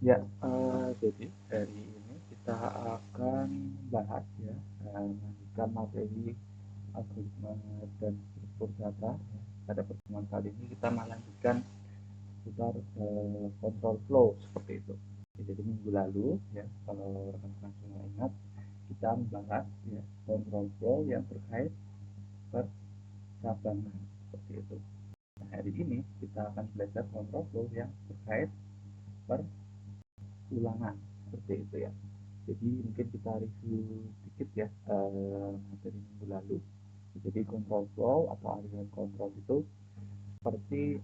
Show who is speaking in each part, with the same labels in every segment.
Speaker 1: Ya, jadi hari ini kita akan bahas ya, melanjutkan materi algoritma dan struktur data. Ya. Pada pertemuan kali ini kita melanjutkan seputar control flow seperti itu. Ya, jadi minggu lalu ya, kalau rekan-rekan semua ingat, kita membahas ya control flow yang terkait percabangan seperti itu. Nah, hari ini kita akan belajar control flow yang terkait perulangan seperti itu ya. Jadi mungkin kita review sedikit ya materi minggu lalu. Jadi control flow atau aliran kontrol itu seperti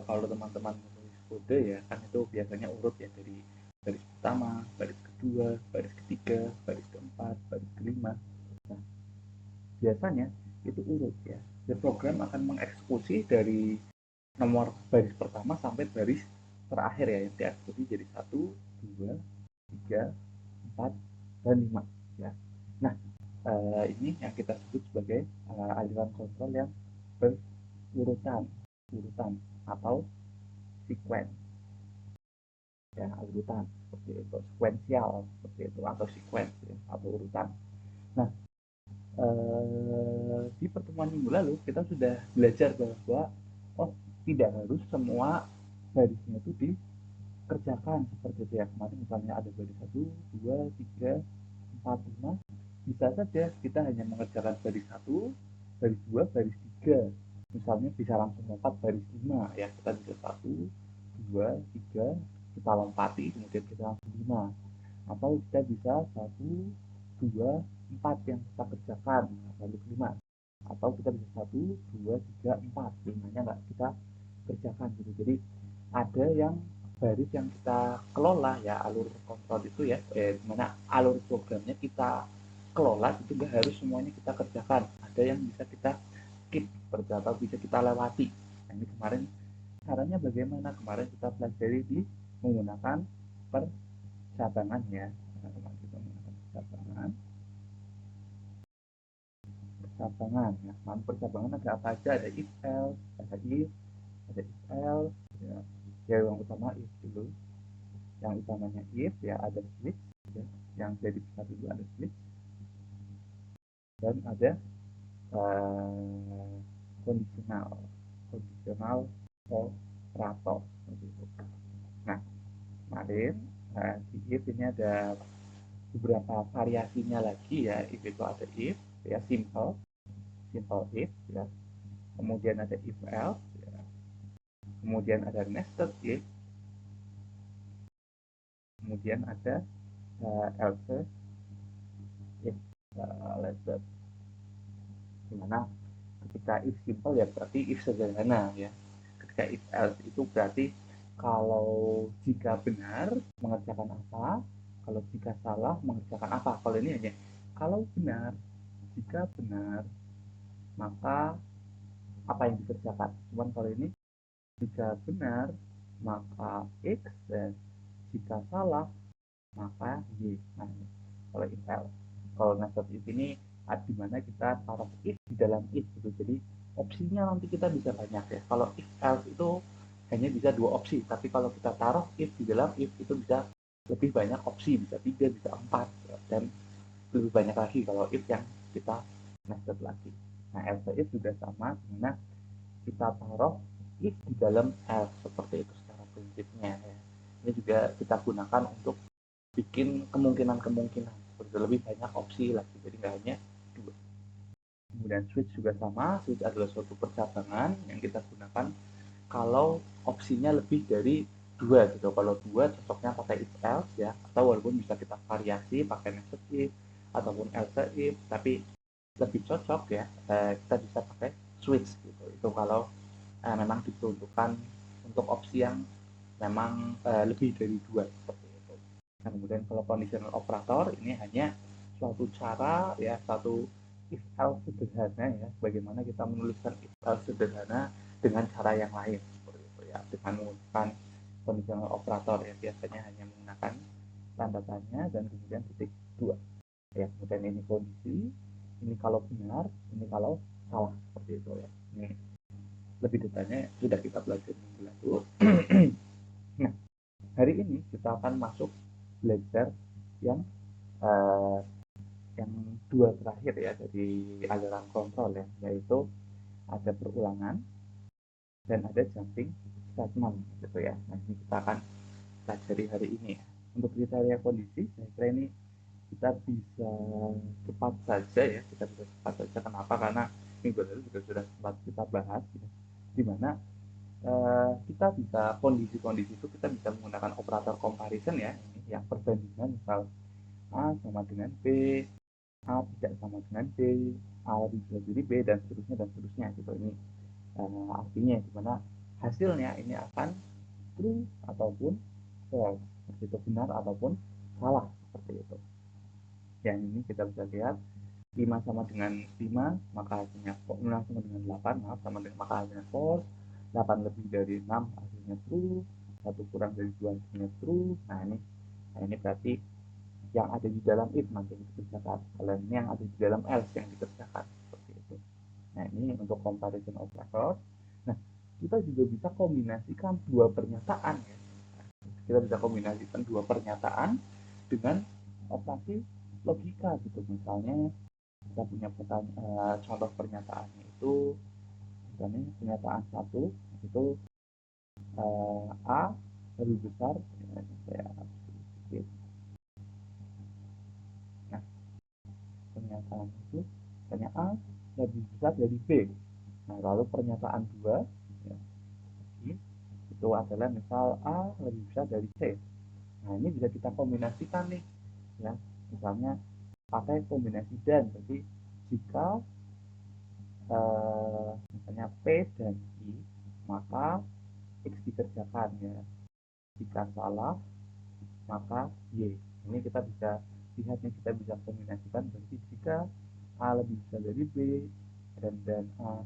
Speaker 1: kalau teman-teman menulis kode ya kan itu biasanya urut ya dari baris pertama, baris kedua, baris ketiga, baris keempat, baris kelima. Nah, biasanya itu urut ya. The program akan mengeksekusi dari nomor baris pertama sampai baris terakhir ya yang dieksekusi jadi 1, 2, 3, 4, dan 5 ya. Nah, ini yang kita sebut sebagai aliran kontrol yang berurutan urutan atau sequence ya, urutan seperti itu, sequential seperti itu, atau sequence ya, atau urutan. Nah, di pertemuan minggu lalu kita sudah belajar bahwa oh, tidak harus semua barisnya itu dikerjakan seperti itu ya. Kemarin misalnya ada baris 1, 2, 3, 4, 5, bisa saja kita hanya mengerjakan baris 1, baris 2, baris 3. Misalnya bisa langsung lompat baris 5 ya, kita bisa 1, 2, 3, kita lompati kemudian kita langsung 5. Atau kita bisa 1, 2, 4 yang kita kerjakan lalu 5. Atau kita bisa 1, 2, 3, 4 limanya nggak kita kerjakan gitu. Jadi ada yang baris yang kita kelola ya, alur kontrol itu ya, dimana alur programnya kita kelola itu nggak harus semuanya kita kerjakan. Ada yang bisa kita skip seperti atau bisa kita lewati. Nah, ini kemarin caranya bagaimana, kemarin kita pelajari di menggunakan percabangan ya. Kemarin kita menggunakan percabangan ya. Nah, percabangan ada apa aja, ada if else, ada if else ya. Ya, yang utama if dulu, yang utamanya if ya, ada switch ya. Yang jadi besar dulu ada switch, dan ada kondisional kondisional operator gitu. Nah, kemarin di if ini ada beberapa variasinya lagi ya. If itu ada if ya, simple if ya, kemudian ada if else ya, kemudian ada nested if, kemudian ada else if. Let's say dimana ketika if simple ya berarti if sederhana ya, ketika if else itu berarti kalau jika benar mengerjakan apa, kalau jika salah mengerjakan apa. Kalau ini hanya kalau benar, jika benar maka apa yang dikerjakan. Cuman kalau ini jika benar maka X, dan jika salah maka Y. Nah, kalau if else. Kalau nested if ini di mana kita taruh if di dalam if gitu. Jadi opsinya nanti kita bisa banyak ya. Kalau if else itu hanya bisa 2 opsi, tapi kalau kita taruh if di dalam if itu bisa lebih banyak opsi, bisa 3, bisa 4 ya. Dan lebih banyak lagi kalau if yang kita nested lagi. Nah, else if juga sama, dimana kita taruh if di dalam else seperti itu secara prinsipnya ya. Ini juga kita gunakan untuk bikin kemungkinan-kemungkinan seperti lebih banyak opsi lagi, jadi nggak hanya 2. Kemudian switch juga sama, switch adalah suatu percabangan yang kita gunakan kalau opsinya lebih dari 2 gitu. Kalau 2 cocoknya pakai if else ya, atau walaupun bisa kita variasi pakai nested if ataupun else if, tapi lebih cocok ya kita bisa pakai switch gitu. Itu kalau memang diperuntukkan untuk opsi yang memang lebih dari 2 seperti itu. Nah, kemudian kalau conditional operator ini hanya suatu cara ya, satu if else sederhana ya, bagaimana kita menuliskan if else sederhana dengan cara yang lain seperti itu ya, dengan menggunakan conditional operator ya, biasanya hanya menggunakan tanda tanya dan kemudian titik 2 ya. Kemudian ini kondisi, ini kalau benar, ini kalau salah seperti itu ya. Ini lebih detailnya sudah kita pelajari minggu lalu. hari ini kita akan masuk belajar yang uh, yang dua terakhir ya dari aliran kontrol ya, yaitu ada perulangan dan ada jumping statement gitu ya. Nah, ini kita akan pelajari hari ini ya. Untuk kriteria kondisi, saya kira ini kita bisa cepat saja ya, kita bisa cepat saja. Kenapa? Karena minggu lalu juga sudah sempat kita bahas ya, di mana kita bisa kondisi-kondisi itu kita bisa menggunakan operator comparison ya, ini yang perbandingan, misal A sama dengan B, A tidak sama dengan B, A lebih besar dari B, dan seterusnya gitu. Ini artinya di mana hasilnya ini akan true ataupun false, seperti itu, benar ataupun salah, seperti itu. Yang ini kita bisa lihat 5 sama dengan 5, maka hasilnya 6 sama dengan 8, maaf, sama dengan maka hasilnya false. 8 lebih dari 6 hasilnya true, 1 kurang dari 2 hasilnya true. Nah ini berarti yang ada di dalam if nanti yang dikerjakan, kalau ini yang ada di dalam else yang dikerjakan, seperti itu. Nah ini untuk comparison operator. Nah, kita juga bisa kombinasikan dua pernyataan ya. Kita bisa kombinasikan dua pernyataan dengan operasi logika gitu. Misalnya kita punya contoh pernyataannya itu, misalnya pernyataan satu itu A lebih besar, saya sedikit. Nah, pernyataan itu misalnya A lebih besar dari B. Nah, lalu pernyataan dua ya, itu adalah misal A lebih besar dari C. Nah, ini bisa kita kombinasikan nih ya, misalnya pakai kombinasi dan. Jadi jika misalnya P dan I, maka X dikerjakan ya. Jika salah, maka Y. Ini kita bisa lihat nih, kita bisa kombinasikan. Berarti jika A lebih besar dari B dan A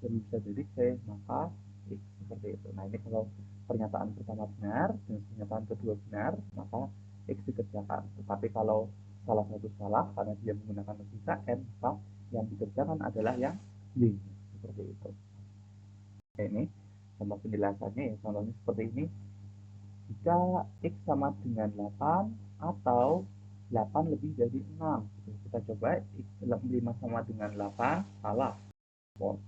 Speaker 1: lebih besar dari C, maka X, seperti itu. Nah, ini kalau pernyataan pertama benar dan pernyataan kedua benar, maka X dikerjakan. Tetapi kalau salah satu salah karena dia menggunakan logika N, maka yang dikerjakan adalah yang Y, seperti itu. Nah, ini contoh penjelasannya ya, contohnya seperti ini. Jika X sama dengan 8 atau 8 lebih dari 6, kita coba. X 5 sama dengan 8, salah, false.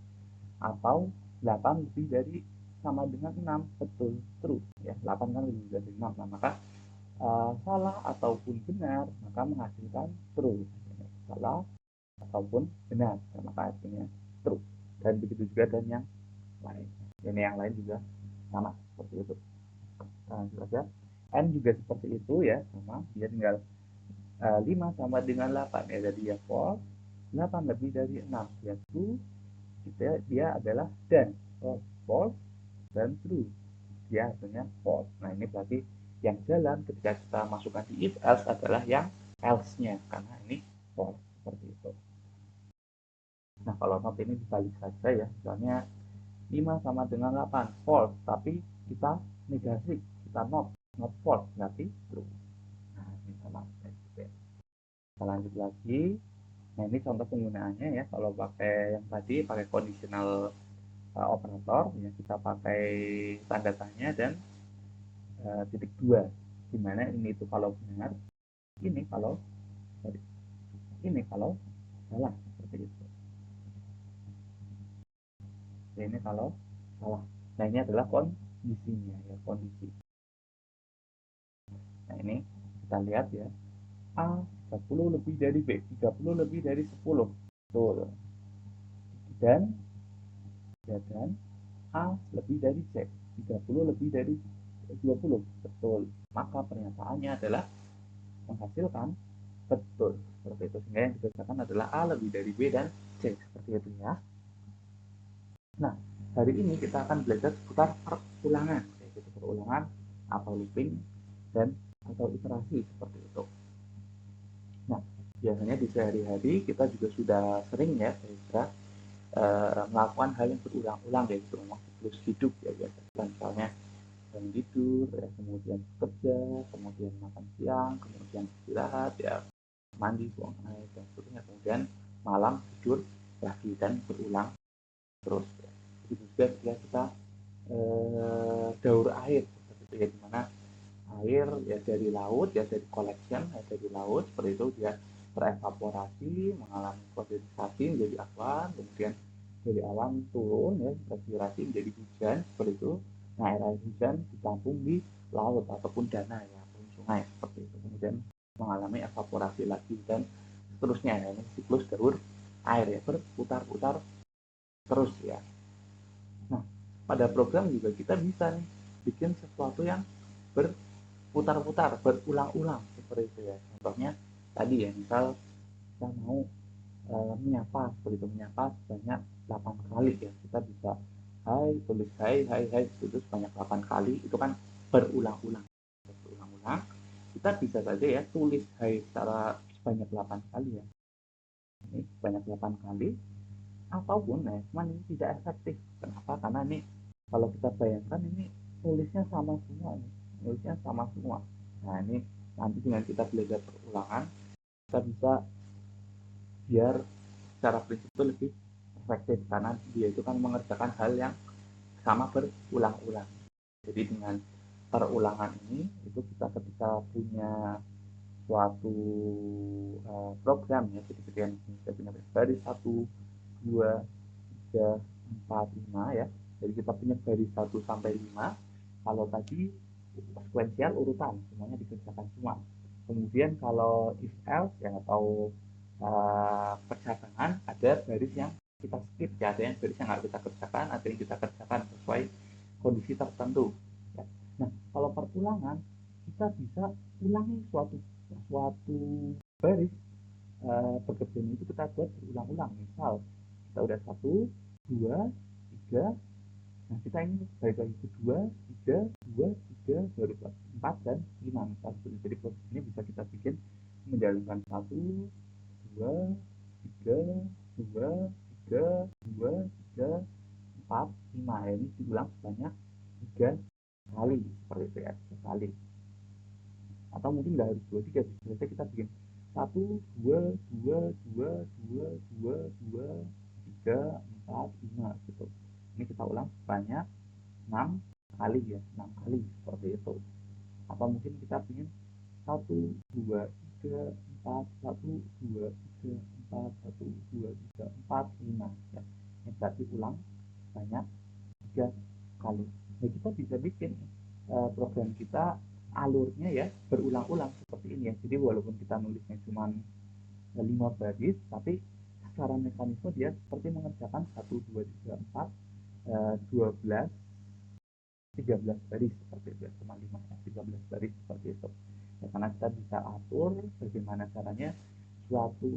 Speaker 1: Atau 8 lebih dari sama dengan 6, betul, true ya. 8 kan lebih dari 6, nah maka salah ataupun benar maka menghasilkan true. Salah ataupun benar, nah, maka hasilnya true. Dan begitu juga dan yang lain. Ini yang lain juga sama seperti itu. Nah, saja N juga seperti itu ya, sama, dia tinggal 5 sama dengan 8 ya, jadi dia false. 8 lebih dari 6 dia true, dia adalah dan false dan true, dia hasilnya false. Nah, ini berarti yang jalan ketika kita masukkan di if else adalah yang else-nya, karena ini false, seperti itu. Nah, kalau not ini dibalik saja ya, misalnya 5 sama dengan 8 false, tapi kita negasi, kita not false, berarti true. Nah, ini sama gitu ya. Kita lanjut lagi. Nah, ini contoh penggunaannya ya. Kalau pakai yang tadi, pakai conditional operator ya, kita pakai tanda tanya dan titik dua, dimana ini itu kalau benar, ini kalau sorry, ini kalau salah, seperti itu. Ini kalau salah. Nah, ini adalah kondisinya ya, kondisi. Nah, ini kita lihat ya, A 30 lebih dari B, 30 lebih dari 10, betul. Dan A lebih dari C, 30 lebih dari 20, betul. Maka pernyataannya adalah menghasilkan betul, seperti itu. Sehingga yang dikerjakan adalah A lebih dari B dan C, seperti itu ya. Nah, hari ini kita akan belajar seputar perulangan, yaitu perulangan atau looping dan atau iterasi, seperti itu. Nah, biasanya di sehari-hari kita juga sudah sering ya, saya kira, melakukan hal yang berulang-ulang, yaitu memang siklus hidup ya, biasa. Misalnya bangun tidur, ya, kemudian kerja, kemudian makan siang, kemudian istirahat, ya, mandi, buang air, dan seterusnya, kemudian malam tidur lagi, dan berulang terus. Ya. Begitu juga ketika kita daur air, seperti itu ya, dimana air ya dari laut ya, dari collection ya dari laut seperti itu, dia terevaporasi mengalami kondensasi menjadi awan, kemudian dari awan turun ya respirasi menjadi hujan seperti itu. Nah, air hujan ditampung di laut ataupun danau ya ataupun sungai seperti itu, kemudian mengalami evaporasi lagi dan seterusnya ya. Ini siklus daur air ya, berputar-putar terus ya. Nah, pada program juga kita bisa nih bikin sesuatu yang berputar-putar, berulang-ulang seperti itu ya. Contohnya tadi ya, misal kita mau menyapa seperti itu, menyapa sebanyak 8 kali ya. Kita bisa hai, tulis hai itu sebanyak 8 kali, itu kan berulang-ulang. Berulang-ulang. Kita bisa saja ya tulis hai secara sebanyak 8 kali ya. Ini sebanyak 8 kali ataupun nah, cuman ini tidak efektif. Kenapa? Karena ini kalau kita bayangkan ini tulisnya sama semua nih. Tulisnya sama semua. Nah, ini nanti dengan kita belajar perulangan kita bisa biar secara prinsip itu lebih efektif karena dia itu kan mengerjakan hal yang sama berulang-ulang. Jadi dengan perulangan ini itu kita ketika punya suatu program ya, jadi kita punya baris 1, 2, 3, 4, 5 ya. Jadi kita punya baris 1 sampai 5. Kalau tadi sekuensial urutan semuanya dikerjakan semua. Kemudian kalau if else ya atau percabangan ada baris yang kita skip ya, ada yang baris yang nggak kita kerjakan, ada yang kita kerjakan sesuai kondisi tertentu ya. Nah, kalau perulangan kita bisa ulangi suatu suatu baris pekerjaan itu kita buat berulang-ulang. Misal kita udah 1, 2, 3, nah kita ini balik lagi ke 2, 3, 2, 3 baru 4 dan 5 misal. Jadi proses ini bisa kita bikin menjalankan 1, 2, 3, 2, 3, 2, 3, 4, 5 ya, ini diulang sebanyak 3 kali seperti itu ya, 3 kali. Atau mungkin nggak harus 2, 3, biasanya kita bikin 1, 2, 2, 2, 2, 2, 2, 3, 4, 5 gitu. Ini kita ulang sebanyak 6 kali ya, 6 kali seperti itu. Atau mungkin kita ingin 1, 2, 3, 4, 1, 2, 3, 4, 1, 2, 3, 4, 5 ya. Ini berarti ulang sebanyak 3 kali. Nah, kita bisa bikin program kita alurnya ya berulang-ulang seperti ini ya. Jadi walaupun kita nulisnya cuma 5 baris, tapi secara mekanisme dia seperti mengerjakan 1, 2, 3, 4, 12, 13 baris seperti itu ya, cuma 5 ya, 13 baris seperti itu ya, karena kita bisa atur bagaimana caranya suatu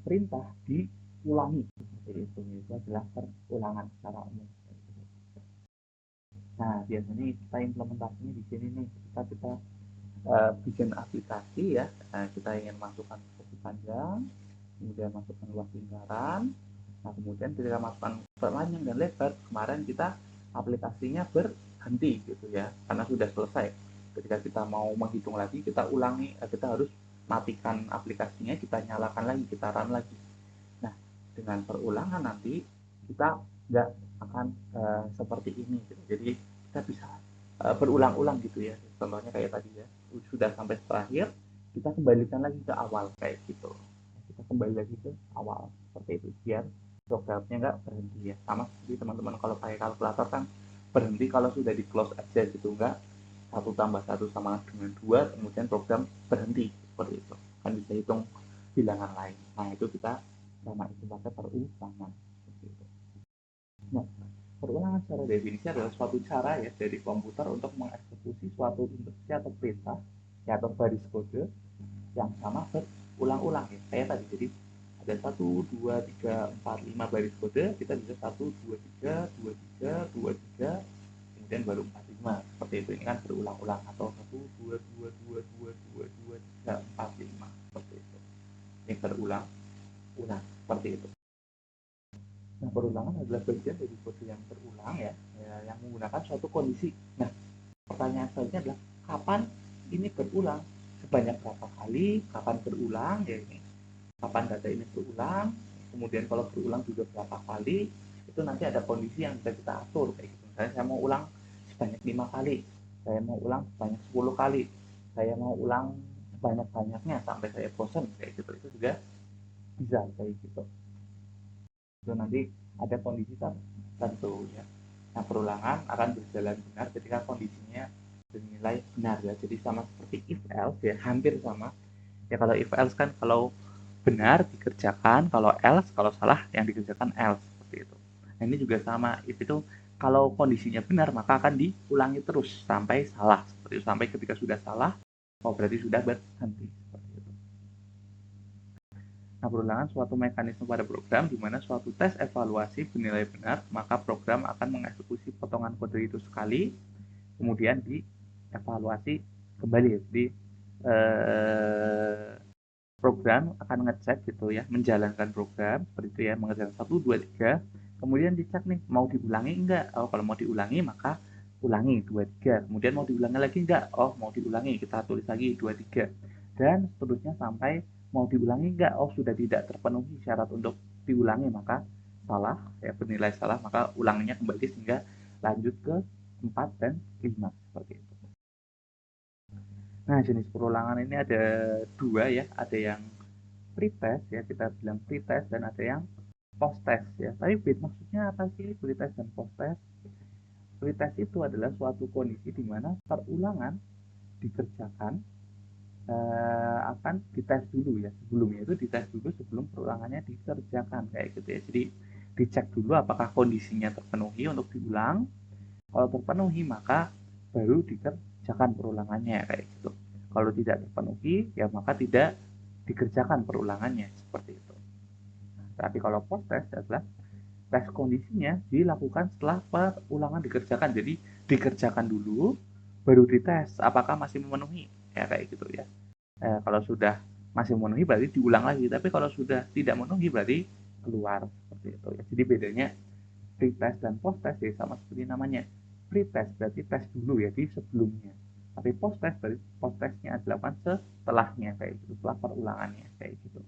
Speaker 1: perintah diulangi seperti itu adalah perulangan secara umum. Nah, biasanya kita implementasinya di sini nih, kita bikin aplikasi ya. Nah, kita ingin masukkan sesi panjang, kemudian masukkan luas lingkaran. Nah, kemudian ketika masukkan panjang dan lebar, kemarin kita aplikasinya berhenti gitu ya, karena sudah selesai. Ketika kita mau menghitung lagi, kita ulangi, kita harus matikan aplikasinya, kita nyalakan lagi, kita run lagi. Nah, dengan perulangan nanti kita nggak akan seperti ini gitu. Jadi kita bisa berulang-ulang gitu ya. Contohnya kayak tadi ya, sudah sampai terakhir, kita kembalikan lagi ke awal kayak gitu. Kita kembali lagi ke awal seperti itu biar programnya nggak berhenti ya. Sama seperti teman-teman kalau pakai kalkulator kan berhenti kalau sudah di close aja gitu, nggak 1 tambah 1 sama dengan 2 kemudian program berhenti seperti itu, kan bisa hitung bilangan lain. Nah, itu kita sama itu pakai perulangan seperti itu. Nah, perulangan secara definisi adalah suatu cara ya dari komputer untuk mengeksekusi suatu instruksi atau perintah ya, atau baris kode yang sama berulang-ulang ya. Kayak tadi, jadi ada 1, 2, 3, 4, 5 baris kode, kita bisa 1, 2, 3, 2, 3, 2, 3, kemudian baru 4, 5 seperti itu. Ini kan berulang-ulang, atau 1, 2, 2, 2, 2, 2, 3, 4, 5 seperti itu. Ini berulang-ulang seperti itu. Nah, perulangan adalah bagian dari kode yang berulang ya, yang menggunakan suatu kondisi. Nah, pertanyaan selanjutnya adalah kapan ini berulang, sebanyak berapa kali, kapan berulang ya, ini kapan data ini berulang, kemudian kalau berulang juga berapa kali, itu nanti ada kondisi yang bisa kita atur kayak gitu. Misalnya saya mau ulang sebanyak 5 kali, saya mau ulang sebanyak 10 kali, saya mau ulang sebanyak-banyaknya sampai saya bosan kayak gitu, itu juga bisa kayak gitu. Itu nanti ada kondisi tertentu ya. Nah, perulangan akan berjalan benar ketika kondisinya bernilai benar ya. Jadi sama seperti if else ya, hampir sama. Ya kalau if else kan kalau benar dikerjakan, kalau else kalau salah yang dikerjakan else seperti itu. Nah, ini juga sama, if itu kalau kondisinya benar maka akan diulangi terus sampai salah seperti itu. Sampai ketika sudah salah, oh berarti sudah berhenti seperti itu. Nah, perulangan suatu mekanisme pada program di mana suatu tes evaluasi bernilai benar, maka program akan mengeksekusi potongan kode itu sekali, kemudian dievaluasi kembali. Jadi program akan ngecek gitu ya, menjalankan program seperti itu ya, mengerjakan 1, 2, 3, kemudian dicek nih mau diulangi enggak. Oh kalau mau diulangi maka ulangi 2, 3, kemudian mau diulangi lagi enggak, oh mau diulangi, kita tulis lagi 2, 3, dan seterusnya sampai mau diulangi enggak, oh sudah tidak terpenuhi syarat untuk diulangi maka salah ya, bernilai salah, maka ulanginya kembali sehingga lanjut ke 4 dan 5 seperti itu. Nah, jenis perulangan ini ada dua ya, ada yang pretest ya, kita bilang pretest, dan ada yang post test ya. Tapi maksudnya apa sih pretest dan post test? Pretest itu adalah suatu kondisi di mana perulangan dikerjakan akan dites dulu ya, sebelumnya itu dites dulu sebelum perulangannya dikerjakan kayak gitu ya. Jadi dicek dulu apakah kondisinya terpenuhi untuk diulang. Kalau terpenuhi maka baru dikerjakan perulangannya kayak gitu. Kalau tidak terpenuhi ya maka tidak dikerjakan perulangannya seperti itu. Tapi kalau post test adalah tes kondisinya dilakukan setelah perulangan dikerjakan. Jadi dikerjakan dulu baru dites apakah masih memenuhi ya kayak gitu ya. Kalau sudah masih memenuhi berarti diulang lagi. Tapi kalau sudah tidak memenuhi berarti keluar seperti itu ya. Jadi bedanya pre-test dan post-test ya sama seperti namanya. Pre-test berarti tes dulu ya di sebelumnya. Tapi post-test berarti post-testnya dilakukan setelahnya kayak gitu, setelah perulangannya kayak gitu.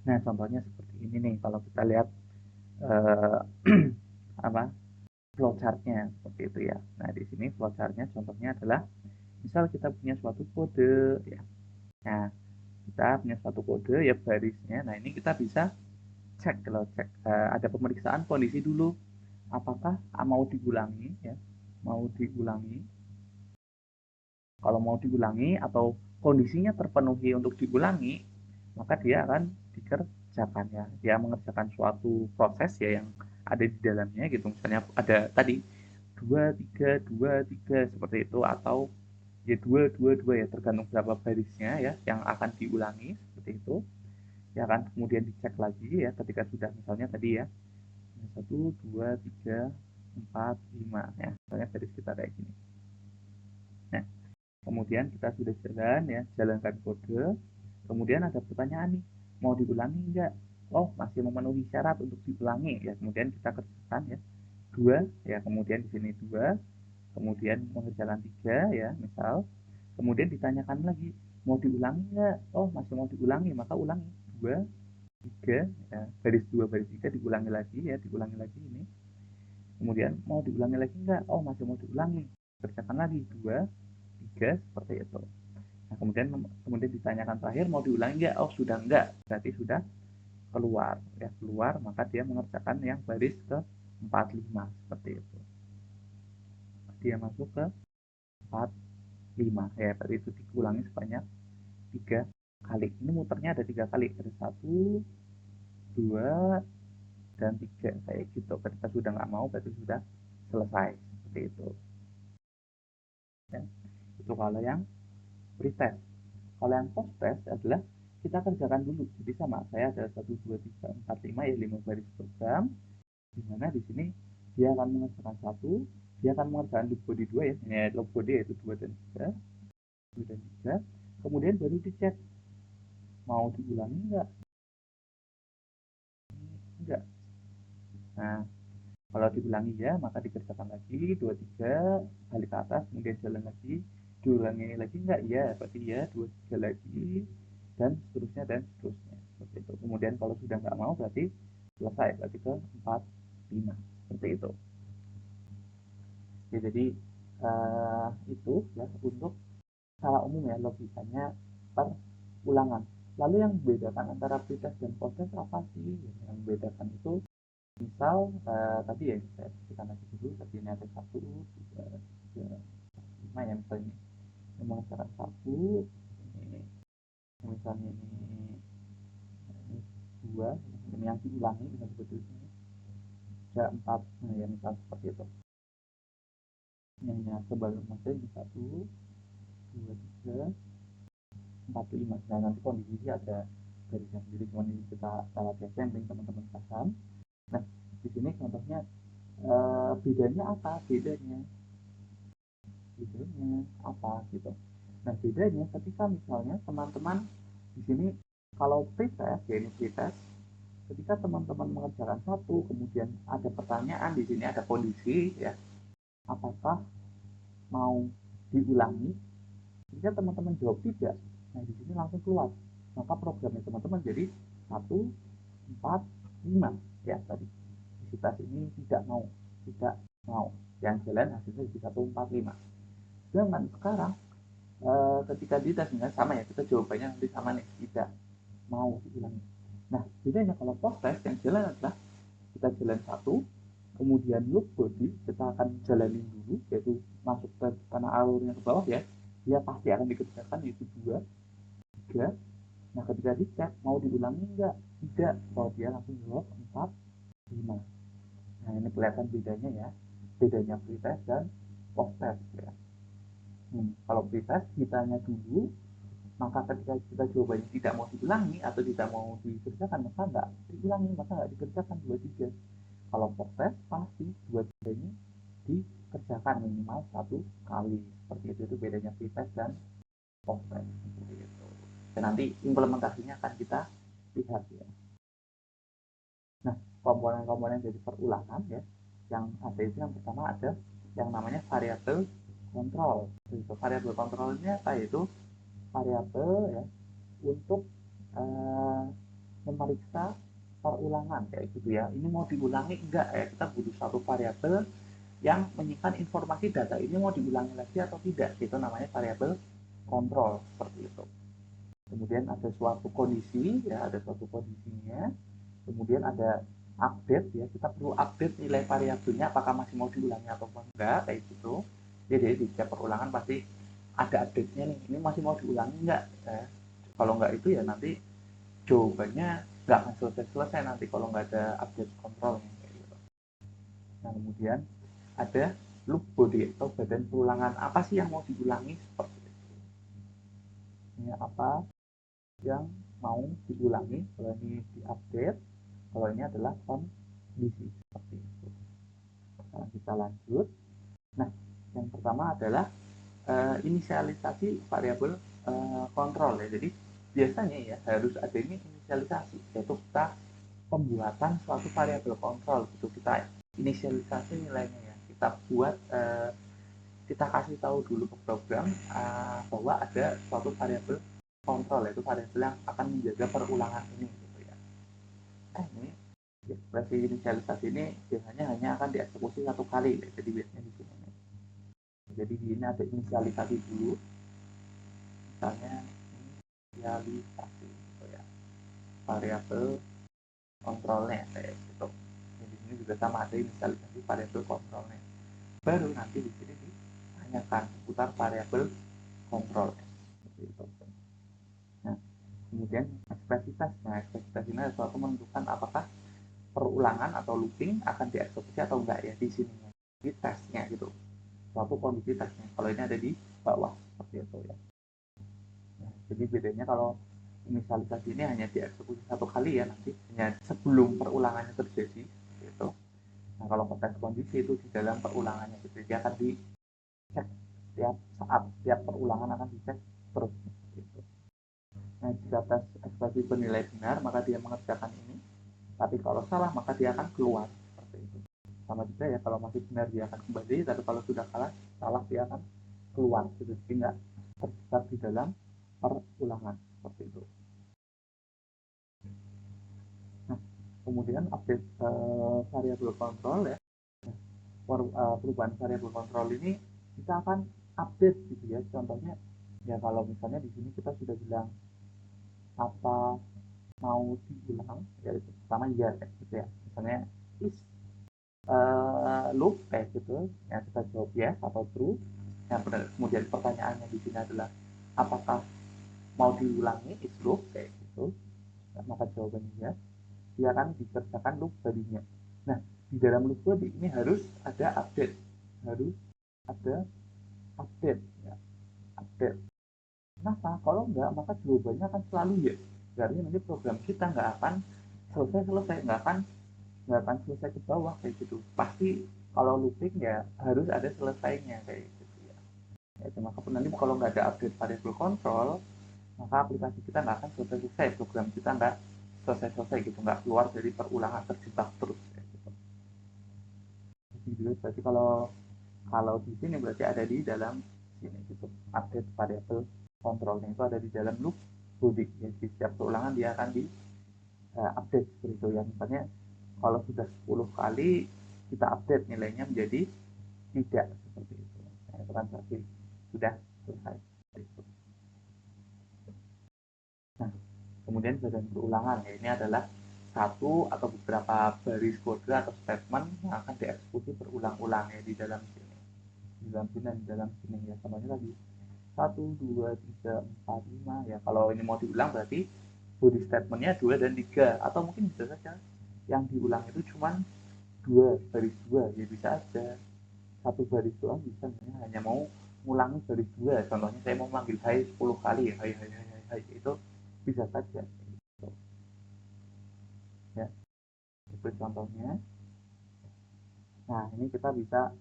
Speaker 1: Nah, contohnya seperti ini nih kalau kita lihat eh, apa flowchartnya seperti itu ya. Nah, di sini flowchartnya contohnya adalah misal kita punya suatu kode ya. Nah, kita punya suatu kode ya barisnya. Nah, ini kita bisa cek kalau cek ada pemeriksaan kondisi dulu apakah mau diulangi ya, mau diulangi. Kalau mau diulangi atau kondisinya terpenuhi untuk diulangi, maka dia akan dikerjakan ya. Dia mengerjakan suatu proses ya yang ada di dalamnya gitu. Misalnya ada tadi 2, 3, 2, 3 seperti itu, atau ya 2, 2, 2 ya, tergantung berapa barisnya ya yang akan diulangi seperti itu. Ya akan kemudian dicek lagi ya ketika sudah misalnya tadi ya 1, 2, 3, 4, 5 ya, misalnya baris kita kayak gini. Nah, kemudian kita sudah jalan ya, jalankan kode, kemudian ada pertanyaan nih, mau diulangi enggak? Oh masih memenuhi syarat untuk diulangi ya, kemudian kita kerjakan ya 2 ya, kemudian di sini 2, kemudian mengerjakan 3 ya misal, kemudian ditanyakan lagi mau diulangi enggak? Oh masih mau diulangi, maka ulangi 2, 3 ya, baris 2 baris 3 diulangi lagi ya, diulangi lagi ini, kemudian mau diulangi lagi enggak? Oh masih mau diulangi, kerjakan lagi 2, 3 seperti itu. Nah, kemudian ditanyakan terakhir mau diulangi enggak? Oh sudah enggak, berarti sudah keluar ya, keluar maka dia mengerjakan yang baris ke 45 seperti itu. Dia masuk ke 45 ya, berarti itu diulangi sebanyak 3 kali. Ini muternya ada 3 kali, ada 1, 2, dan 3 kayak gitu. Ketika sudah nggak mau berarti sudah selesai seperti itu ya. Itu kalau yang pretest. Kalau yang post test adalah kita kerjakan dulu. Jadi sama, saya ada 1, 2, 3, 4, 5 ya, 5 baris program, di mana di sini dia akan mengerjakan 1, dia akan mengerjakan loop body 2 ya, ini loop body yaitu 2 dan 3, 2 dan 3, kemudian baru dicek mau diulangi enggak. Nah, kalau diulangi ya maka dikerjakan lagi 2, 3, balik ke atas, kemudian jalan lagi, diulangi lagi enggak ya, berarti ya 2, 3 lagi, dan seterusnya dan seterusnya seperti itu. Kemudian kalau sudah nggak mau berarti selesai, berarti ke 4, 5 seperti itu ya. Jadi itu ya untuk secara umum ya logikanya perulangan. Lalu yang membedakan antara pretest dan posttest apa sih? Yang membedakan itu misal tadi ya saya sebutkan lagi dulu, tadi ini ada 1, 2, 3, 5 ya misalnya yang mengerjakan 1, ini misalnya ini 2, ini yang diulangi bisa sebetulnya ada 4, nah ya misal seperti itu. Yang sebelum ini 1, 2, 3, 4, 5. Nah nanti kondisi ada garisnya sendiri, cuma ini kita salah sampling teman-teman paham. Nah di sini contohnya bedanya apa? Bedanya apa gitu? Nah bedanya ketika misalnya teman-teman di sini kalau pretest ya ini pretest, ketika teman-teman mengerjakan 1 kemudian ada pertanyaan di sini ada kondisi ya, apakah mau diulangi, jika teman-teman jawab tidak, nah di sini langsung keluar, maka programnya teman-teman jadi 1, 4, 5 ya tadi isi ini tidak mau yang jalan hasilnya jadi 1, 4, 5. Sedangkan sekarang ketika di tesnya sama ya, kita jawabannya nanti sama nih, tidak mau diulangi. Nah bedanya kalau post test yang jalan adalah kita jalan 1, kemudian loop body kita akan jalanin dulu, yaitu masuk ke karena alurnya ke bawah ya, dia pasti akan dikerjakan, yaitu 2, 3. Nah ketika dicek mau diulangi enggak, tidak, kalau dia langsung jawab 4, 5. Nah ini kelihatan bedanya ya, bedanya pretest dan post test ya. Kalau pretest ditanya dulu, maka ketika kita jawabannya tidak mau diulangi atau tidak mau dikerjakan, maka enggak diulangi, maka enggak dikerjakan 2, 3. Kalau post test pasti 2, 3 ini dikerjakan minimal 1 kali. Seperti itu bedanya pretest dan post test. Dan nanti implementasinya akan kita lihat ya. Nah komponen-komponen dari perulangan ya, yang ada itu yang pertama ada yang namanya variabel kontrol. Variabel kontrol ini apa? Yaitu variabel ya untuk memeriksa perulangan kayak gitu ya. Ini mau diulangi enggak ya, kita butuh satu variabel yang menyimpan informasi data ini mau diulangi lagi atau tidak, itu namanya variabel kontrol seperti itu. Kemudian ada suatu kondisi ya, ada suatu kondisinya, kemudian ada update ya, kita perlu update nilai variabelnya apakah masih mau diulangi atau enggak kayak gitu. Jadi di setiap perulangan pasti ada update-nya nih, ini masih mau diulangi enggak ya. Kalau enggak itu ya nanti jawabannya nggak akan selesai nanti kalau nggak ada update kontrolnya gitu. Nah kemudian ada loop body atau badan perulangan, apa sih yang mau diulangi seperti itu. Ini apa yang mau diulangi, kalau ini diupdate, kalau ini adalah kondisi seperti itu. Sekarang kita lanjut. Nah yang pertama adalah inisialisasi variabel kontrol ya. Jadi biasanya ya harus ada ini inisialisasi, yaitu kita pembuatan suatu variabel kontrol gitu, kita inisialisasi nilainya ya, kita buat kita kasih tahu dulu ke program bahwa ada suatu variabel kontrol, yaitu variabel yang akan menjaga perulangan ini gitu ya. Ini ekspresi inisialisasi ini biasanya hanya akan dieksekusi 1 kali ya. Jadi biasanya di sini, jadi di ini ada inisialisasi dulu, misalnya inisialisasi gitu ya, variabel kontrolnya kayak gitu. Di sini juga sama, ada inisialisasi variabel kontrolnya, baru nanti di sini ditanyakan seputar variabel kontrolnya. Nah kemudian ekspresitas. Nah ekspresitas ini adalah suatu menentukan apakah perulangan atau looping akan dieksekusi atau enggak ya, di sini di tesnya gitu, suatu kondisi tesnya. Kalau ini ada di bawah seperti itu ya. Nah, jadi bedanya kalau inisialisasi ini hanya dieksekusi 1 kali ya, nanti hanya sebelum perulangannya terjadi gitu. Nah kalau tes kondisi itu di dalam perulangannya gitu, dia akan dicek setiap saat, setiap perulangan akan dicek terus gitu. Nah jika tes ekspresi bernilai benar maka dia mengerjakan ini, tapi kalau salah maka dia akan keluar seperti itu. Sama juga ya, kalau masih benar dia akan kembali, tapi kalau sudah salah dia akan keluar gitu, jadi nggak terjebak di dalam perulangan seperti itu. Nah kemudian update variabel kontrol ya. Perubahan variabel kontrol ini kita akan update gitu ya. Contohnya ya kalau misalnya di sini kita sudah bilang apa mau diulang ya, itu pertama ya kayak gitu ya, misalnya is loop kayak gitu ya, kita jawab yes atau true yang benar. Kemudian pertanyaannya di sini adalah apakah mau diulangi is loop kayak gitu, maka jawabannya ya, dia akan dikerjakan loop tadinya. Nah, di dalam loop body ini harus ada update, harus ada update ya, update. Kenapa? Kalau enggak maka jawabannya akan selalu ya. Berarti nanti program kita nggak akan selesai, nggak akan selesai ke bawah kayak gitu. Pasti kalau looping ya harus ada selesainya kayak gitu ya. Ya, maka nanti kalau nggak ada update variable control, maka aplikasi kita nggak akan selesai, program kita nggak selesai gitu, nggak keluar dari perulangan, terjebak terus kayak gitu. Jadi berarti kalau kalau di sini berarti ada di dalam sini gitu, update variable kontrolnya itu ada di dalam loop body ya. Di setiap perulangan dia akan di update seperti itu ya. Misalnya kalau sudah 10 kali kita update nilainya menjadi tidak seperti itu. Nah, itu kan berarti sudah selesai. Nah, kemudian bagian perulangan ya, ini adalah satu atau beberapa baris kode atau statement yang akan dieksekusi berulang-ulang ya di dalam sini. Di dalam sini dan di dalam sini ya, contohnya tadi 1, 2, 3, 4, 5 ya. Kalau ini mau diulang berarti body statementnya 2 dan 3, atau mungkin bisa saja yang diulang itu cuma 2 baris 2 ya, bisa aja satu baris doang bisa, hanya mau ngulangi baris 2. Contohnya saya mau manggil hai 10 kali ya, hai hai hai hai, hai. Itu bisa saja ya, itu contohnya. Nah, ini kita bisa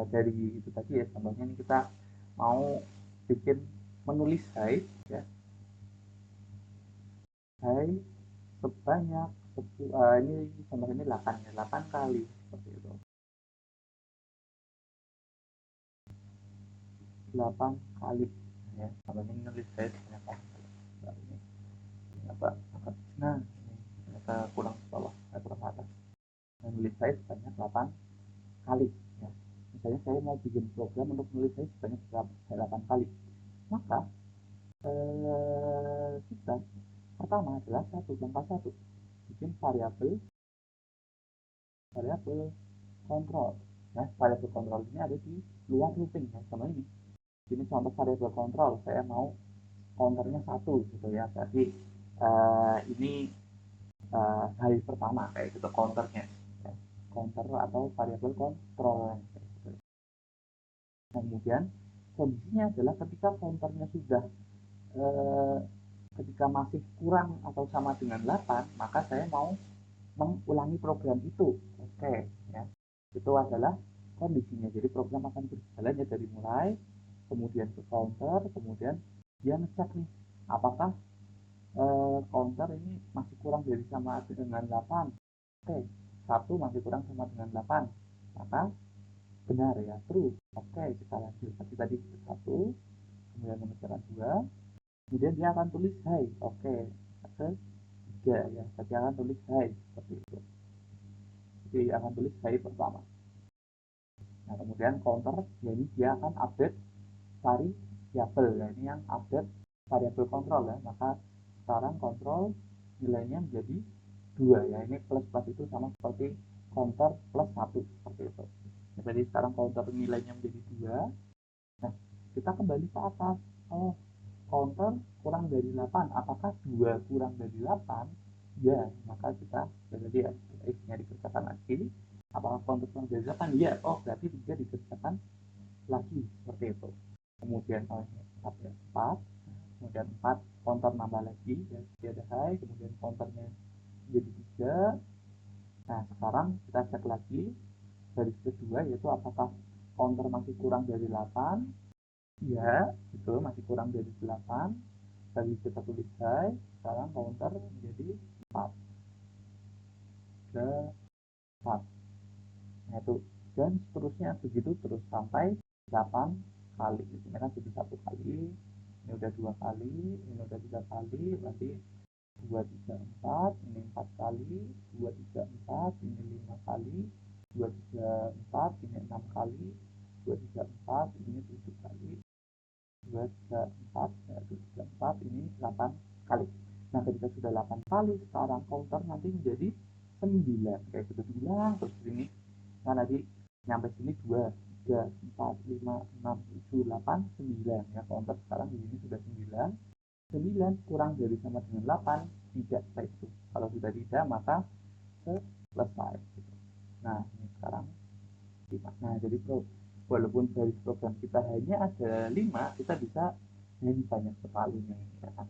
Speaker 1: dari itu tadi ya, contohnya ini kita mau bikin menulis hai ya, hai sebanyak ini contoh ini 8 ya, 8 kali seperti itu, 8 kali ya. Contohnya menulis hai sebanyak 8 kali. Nah, ini apa, nah ini ternyata kurang ke bawah, kurang ke atas. Menulis hai sebanyak 8 kali ya. Misalnya saya mau bikin program untuk menulis hai sebanyak 8 kali, maka kita pertama adalah langkah satu, bikin variabel variabel kontrol. Nah, variabel kontrol ini ada di luar looping ya, sama ini contoh variabel kontrol, saya mau counternya 1 gitu ya, jadi ini hari pertama kayak gitu counternya ya. Counter atau variabel kontrol gitu. Kemudian kondisinya adalah ketika counternya sudah eh, ketika masih kurang atau sama dengan 8, maka saya mau mengulangi program itu. Oke ya, itu adalah kondisinya. Jadi program akan berjalan ya dari mulai, kemudian ke counter, kemudian dia ngecek nih apakah counter ini masih kurang dari sama dengan 8. Oke, 1 masih kurang sama dengan 8, maka benar ya, true. Oke, kita lanjut. Tadi 1, kemudian mengerjakan 2, kemudian dia akan tulis hai. Oke, ke 3 ya, jadi akan tulis hai seperti itu. Jadi akan tulis hai pertama. Nah, kemudian counter ya, ini dia akan update variabel ya, ini yang update variabel kontrol ya. Maka sekarang kontrol nilainya menjadi 2 ya, ini plus plus itu sama seperti counter plus 1 seperti itu. Jadi sekarang counter nilainya menjadi 2. Nah, kita kembali ke atas. Oh, counter kurang dari 8, apakah 2 kurang dari 8? Ya, maka kita jadi ya, if-nya dikerjakan lagi. Apakah counter kurang dari 8? Ya, oh berarti 3 dikerjakan lagi seperti itu. Kemudian oh, 4 ya, 4, kemudian 4 counter nambah lagi ya, dia ada high, kemudian counternya jadi 3. Nah, sekarang kita cek lagi baris kedua, yaitu apakah counter masih kurang dari 8. Ya, itu masih kurang dari 8. Tadi kita tulis high, sekarang counter menjadi 4 ke 4. Nah, itu dan seterusnya begitu terus sampai 8 kali. Di sini kan jadi 1 kali, ini udah 2 kali, ini udah 3 kali, berarti 2, 3, 4, ini 4 kali, 2, 3, 4, ini 5 kali, 2, 3, 4, ini 6 kali, 234, ini 7 kali, 234, ya, 234, ini 8 kali. Nah, ketika sudah 8 kali, sekarang counter nanti menjadi 9, kayak gitu, diulang terus ini. Nah, nanti nyampe sini 2, 3, 4, 5, 6, 7, 8, 9, ya, counter sekarang di sini sudah 9. 9 kurang dari sama dengan 8, tidak, itu. Kalau sudah tidak, maka selesai. Nah, ini sekarang 5. Nah, jadi walaupun garis program kita hanya ada 5, kita bisa ini banyak sekali nih, ya kan?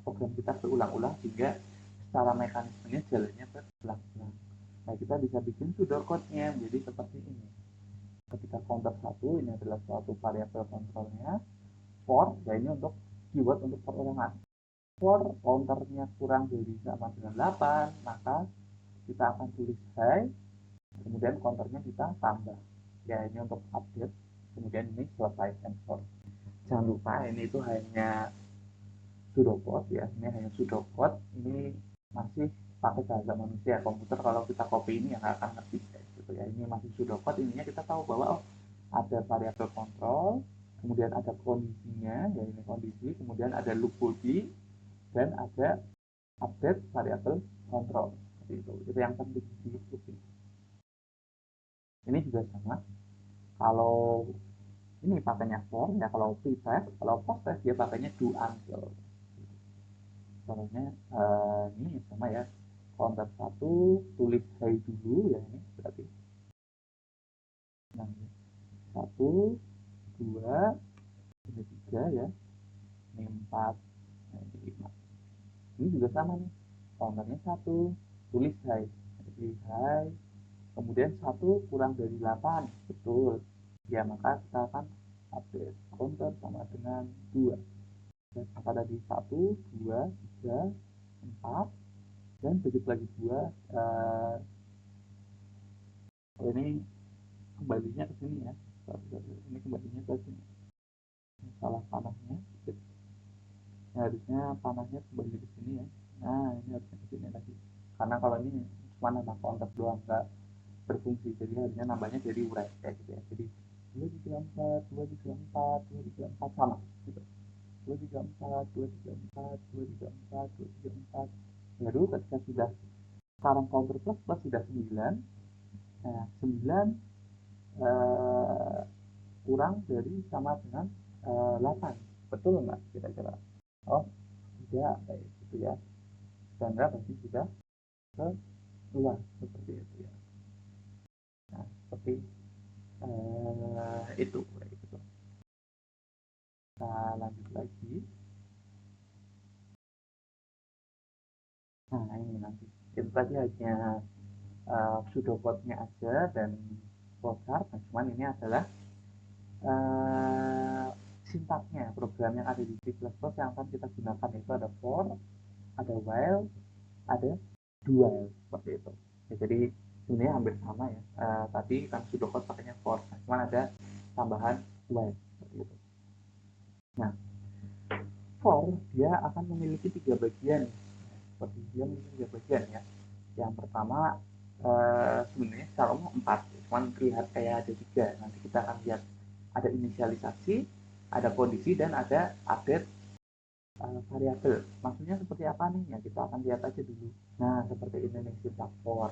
Speaker 1: Program kita berulang-ulang sehingga secara mekanismenya jalannya berulang-ulang. Nah, kita bisa bikin pseudocode-nya menjadi seperti ini. Ketika counter 1, ini adalah suatu variabel kontrolnya. For, ya ini untuk keyword untuk perulangan. For counternya kurang dari sama dengan 8, maka kita akan tulis high, kemudian counternya kita tambah. Ya, ini untuk update, kemudian ini selesai answer. Jangan lupa ini itu hanya pseudocode, ya, ini hanya pseudocode, ini masih pakai bahasa manusia. Komputer kalau kita copy ini ya nggak akan ngerti, gitu ya. Ini masih pseudocode, ininya kita tahu bahwa ada variabel kontrol, kemudian ada kondisinya, ya ini kondisi, kemudian ada loop body, dan ada update variabel kontrol. Itu yang penting diikuti. Ini juga sama. Kalau ini pakainya for, ya kalau pre-test, kalau post-test dia pakainya do until. Contohnya ini sama ya, counter 1 tulis high dulu, ya ini berarti. Nah, 1, 2, ini 3, ya, ini 4, nah, ini 5. Ini juga sama nih, counternya 1 tulis high, jadi high, kemudian 1 kurang dari 8, betul ya, maka kita akan update counter sama dengan 2. Maka tadi 1, 2, 3, 4, dan begitu lagi 2. Ini kembalinya ke sini, ya, ini kembalinya ke sini, salah panahnya, harusnya panahnya kembali ke sini, ya. Nah, ini harusnya ke sini lagi, karena kalau ini cuma nambah counter doang, nggak berfungsi, jadi harusnya nambahnya jadi urai, kayak gitu ya. Jadi 2, 3, 4, 2, 3, 4, 2, 3, 4, sama gitu. 2, 3, 4, 2, 3, 4, 2, 3, 4, 2, 3, 4. Baru ketika sudah sekarang counter plus plus sudah 9. Nah, 9 kurang dari sama dengan 8. Betul nggak kira-kira? Oh, tidak, kayak gitu ya. Sehingga pasti sudah keluar seperti itu, ya. Nah, seperti itu. Gitu. Kita lanjut lagi. Nah, ini nanti itu tadi hanya pseudocode-nya aja dan flowchart. Nah, cuman ini adalah sintaknya, program yang ada di C++ yang akan kita gunakan, itu ada for, ada while, ada do while, seperti itu. Ya, jadi ini hampir sama ya. Tadi kan pseudocode pakainya for, nah, cuman ada tambahan while, seperti itu. Nah, for dia akan memiliki 3 bagian, seperti dia memiliki 3 bagian, ya. Yang pertama sebenarnya secara umum 4, cuman terlihat kayak ada 3. Nanti kita akan lihat ada inisialisasi, ada kondisi, dan ada update variabel. Maksudnya seperti apa nih? Ya, kita akan lihat aja dulu. Nah, seperti ini nih sintak for.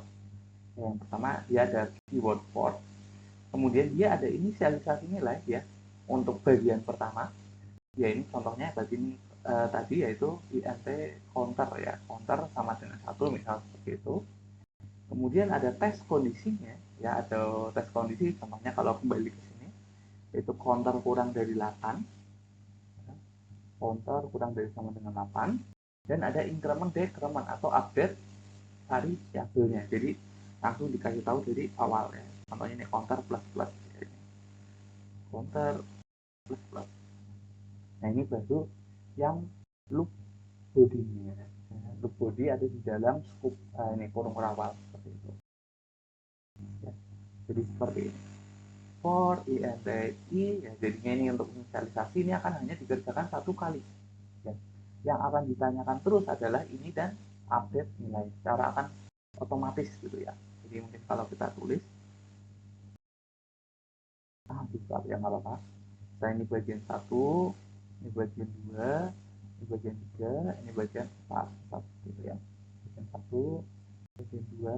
Speaker 1: Yang pertama dia ada keyword for, kemudian dia ada inisialisasi nilai, ya, untuk bagian pertama. Ya, ini contohnya begini tadi, yaitu int counter, ya, counter sama dengan 1 misal seperti itu. Kemudian ada tes kondisinya, ya, atau tes kondisi, contohnya kalau kembali ke sini itu counter kurang dari 8, counter kurang dari sama dengan 8, dan ada increment decrement atau update variabelnya, jadi langsung dikasih tahu dari awal, ya. Contohnya ini counter plus plus, ya, counter plus plus. Nah, ini baru yang loop body-nya, ya. Loop body ada di dalam scope ini kurung rawal, seperti itu, ya. Jadi seperti ini for int i, ya, jadinya ini untuk inisialisasi ini akan hanya dikerjakan 1 kali, ya. Yang akan ditanyakan terus adalah ini dan update nilai secara akan otomatis, gitu ya. Jadi mungkin kalau kita tulis bisa ya, nggak apa-apa. Saya ini bagian 1, ini bagian 2, ini bagian 3, ini bagian 4 gitu ya. Bagian 1, bagian 2,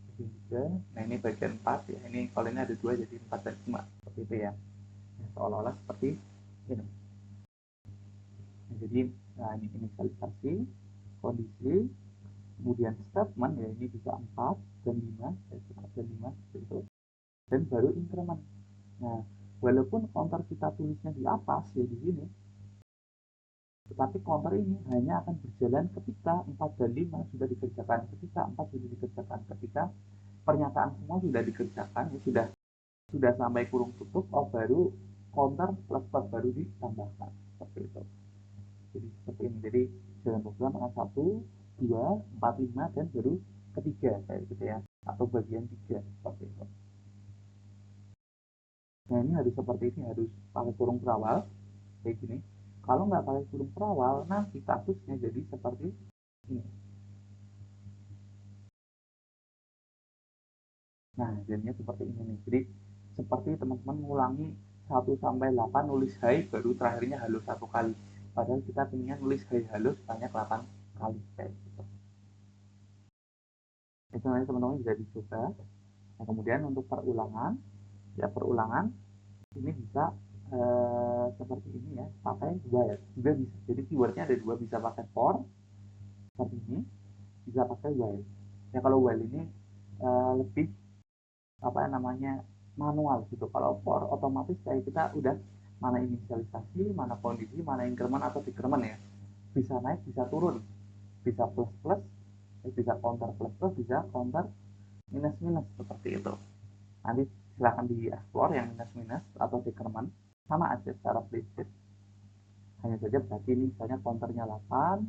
Speaker 1: bagian 3, nah ini bagian 4 ya. Ini kalau ini ada 2 jadi 4 dan 5 seperti itu ya. Nah, seolah-olah seperti ini. Nah, jadi ini inisialisasi, kondisi, kemudian statement ya, ini bisa 4 dan 5 ya, 4 dan 5 seperti itu, dan baru increment. Nah, walaupun counter kita tulisnya di atas ya di sini, tetapi counter ini hanya akan berjalan ketika 4 dan 5 sudah dikerjakan, ketika 4 sudah dikerjakan, ketika pernyataan semua sudah dikerjakan, ya sudah sampai kurung tutup, baru counter plus plus baru ditambahkan seperti itu. Jadi seperti ini. Jadi dalam program akan 1, 2, 4, 5 dan baru ketiga kayak gitu ya, atau bagian 3 seperti itu. Nah ini harus seperti ini, harus pakai kurung perawal kayak gini. Kalau nggak pakai kurung perawal, nanti kasusnya jadi seperti ini. Nah jadinya seperti ini nih. Jadi seperti teman-teman mengulangi 1-8 nulis hai, baru terakhirnya halus 1 kali. Padahal kita pengen nulis hai halus banyak 8 kali kayak gitu. Itu nanti teman-teman bisa dicoba. Nah kemudian untuk perulangan, ya perulangan ini bisa seperti ini ya, pakai while juga bisa. Jadi keywordnya ada 2, bisa pakai for seperti ini, bisa pakai while. Ya kalau while ini lebih apa namanya, manual gitu. Kalau for otomatis kayak kita udah mana inisialisasi, mana kondisi, mana increment atau decrement ya, bisa naik bisa turun, bisa plus plus, bisa counter plus plus, bisa counter minus minus seperti itu. Nanti silahkan di explore yang minus minus atau decrement, sama aja secara prinsip. Hanya saja berarti ini misalnya counternya 8,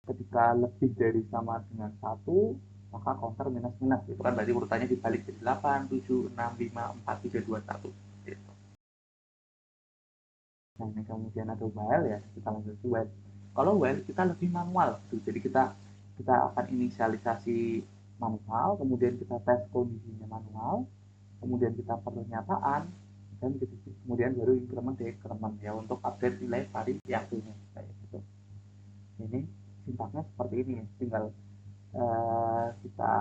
Speaker 1: ketika lebih dari sama dengan 1, maka counter minus minus, itu kan berarti urutannya dibalik jadi 8, 7, 6, 5, 4, 3, 2, 1 gitu. Nah ini kemudian ada while ya, kita lanjut ke while. Kalau while kita lebih manual gitu. Jadi kita akan inisialisasi manual, kemudian kita tes kondisinya manual, kemudian kita pernyataan, dan kemudian baru increment decrement ya untuk update nilai variabelnya kayak gitu. Ini sintaknya seperti ini ya, tinggal kita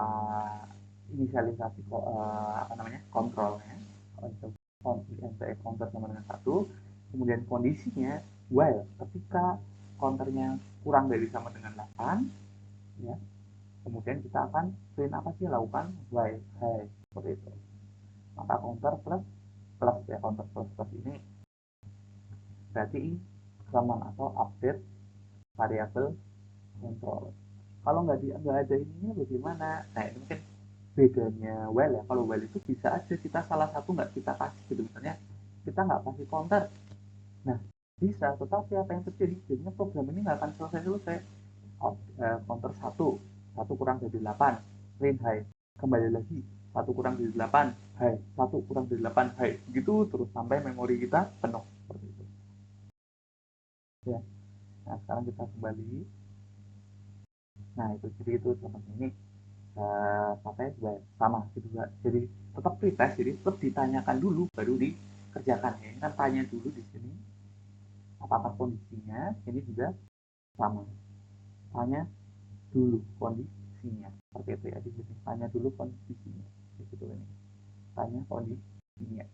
Speaker 1: inisialisasi apa namanya, kontrolnya, untuk counter sama dengan 1, kemudian kondisinya while ketika counternya kurang dari sama dengan 8 ya, kemudian kita akan print apa sih, lakukan while high seperti itu. Maka counter plus plus ya, counter plus plus ini berarti increment atau update variabel kontrol. Kalau nggak ada ininya bagaimana? Nah ini mungkin bedanya while ya. Kalau while itu bisa aja kita salah satu nggak kita kasih gitu, misalnya kita nggak kasih counter, nah bisa, tetapi apa yang terjadi, jadinya program ini nggak akan selesai. Counter satu kurang dari 8 print high, kembali lagi 1 kurang dari 8 high, 1 kurang dari 8 high, gitu terus sampai memori kita penuh seperti itu ya. Nah sekarang kita kembali. Nah itu jadi itu seperti ini, pakai sama gitu. Jadi tetap pretest, jadi tetap ditanyakan dulu baru dikerjakan ya. Ini kan tanya dulu di sini apakah kondisinya, ini juga sama, tanya dulu kondisinya seperti itu ya. Di sini tanya dulu kondisinya gitu ini, tanya kondisinya.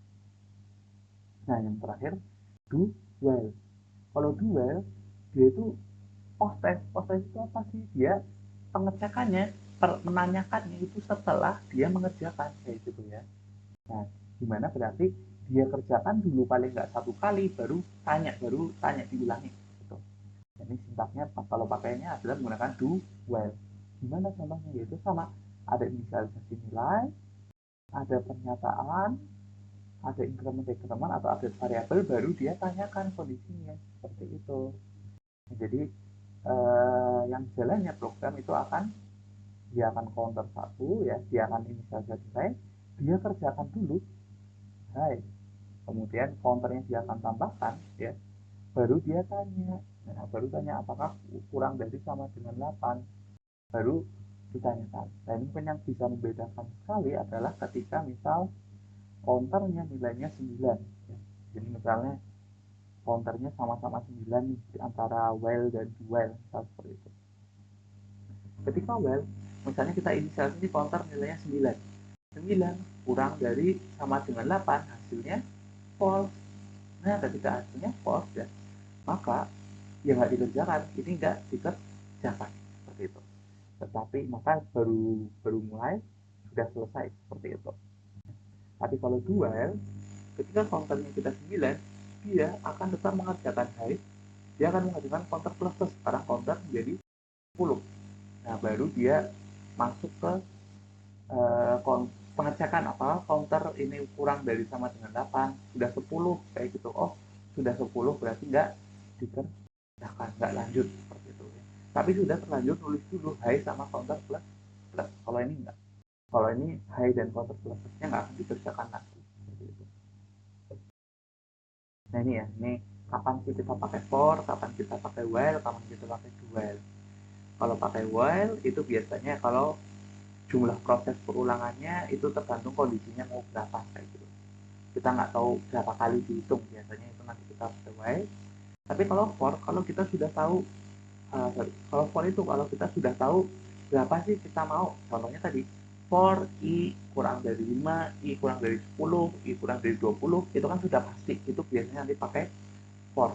Speaker 1: Nah yang terakhir do well. Kalau do well, dia itu post test itu apa sih, dia pengecekannya, menanyakannya itu setelah dia mengerjakan kayak gitu ya. Nah gimana, berarti dia kerjakan dulu paling nggak 1 kali, baru tanya diulangi gitu. Jadi sintaknya kalau pakainya adalah menggunakan do while. Gimana contohnya, yaitu sama, ada inisialisasi nilai, ada pernyataan, ada increment decrement atau update variabel, baru dia tanyakan kondisinya seperti itu. Jadi yang jalannya program itu dia akan counter 1 ya, dia akan inisialisasi nilai, dia kerjakan dulu hai, kemudian counternya dia akan tambahkan ya, baru dia tanya. Nah baru tanya apakah kurang dari sama dengan 8, baru ditanyakan. Nah ini mungkin yang bisa membedakan sekali adalah ketika misal counternya nilainya 9 ya. Jadi misalnya counternya sama-sama 9 nih di antara while dan do while, seperti itu. Ketika while, misalnya kita inisialisasi di counter nilainya 9. 9 kurang dari sama dengan 8, hasilnya false. Nah, ketika hasilnya false ya, maka ya nggak dikerjakan, ini nggak dikerjakan seperti itu. Tetapi maka baru baru mulai sudah selesai seperti itu. Tapi kalau dual, ketika counternya kita 9, dia akan tetap mengerjakan high, dia akan mengerjakan counter plus plus, sekarang counter menjadi 10. Nah, baru dia masuk ke pengecekan apa counter ini kurang dari sama dengan 8, sudah 10 kayak gitu. Oh, sudah 10 berarti nggak dikerjakan, nggak lanjut seperti itu ya. Tapi sudah terlanjur nulis dulu high sama counter plus plus. Kalau ini enggak. Kalau ini high dan counter plus plusnya nggak akan dikerjakan nanti seperti itu. Nah ini ya, ini kapan sih kita pakai for, kapan kita pakai while, kapan kita pakai do while. Kalau pakai while itu biasanya kalau jumlah proses perulangannya itu tergantung kondisinya mau berapa kayak gitu. Kita nggak tahu berapa kali dihitung, biasanya itu nanti kita pakai while. Tapi kalau for, kalau kita sudah tahu kalau for itu kalau kita sudah tahu berapa sih kita mau, contohnya tadi for i kurang dari 5, i kurang dari 10, i kurang dari 20, itu kan sudah pasti, itu biasanya nanti pakai for.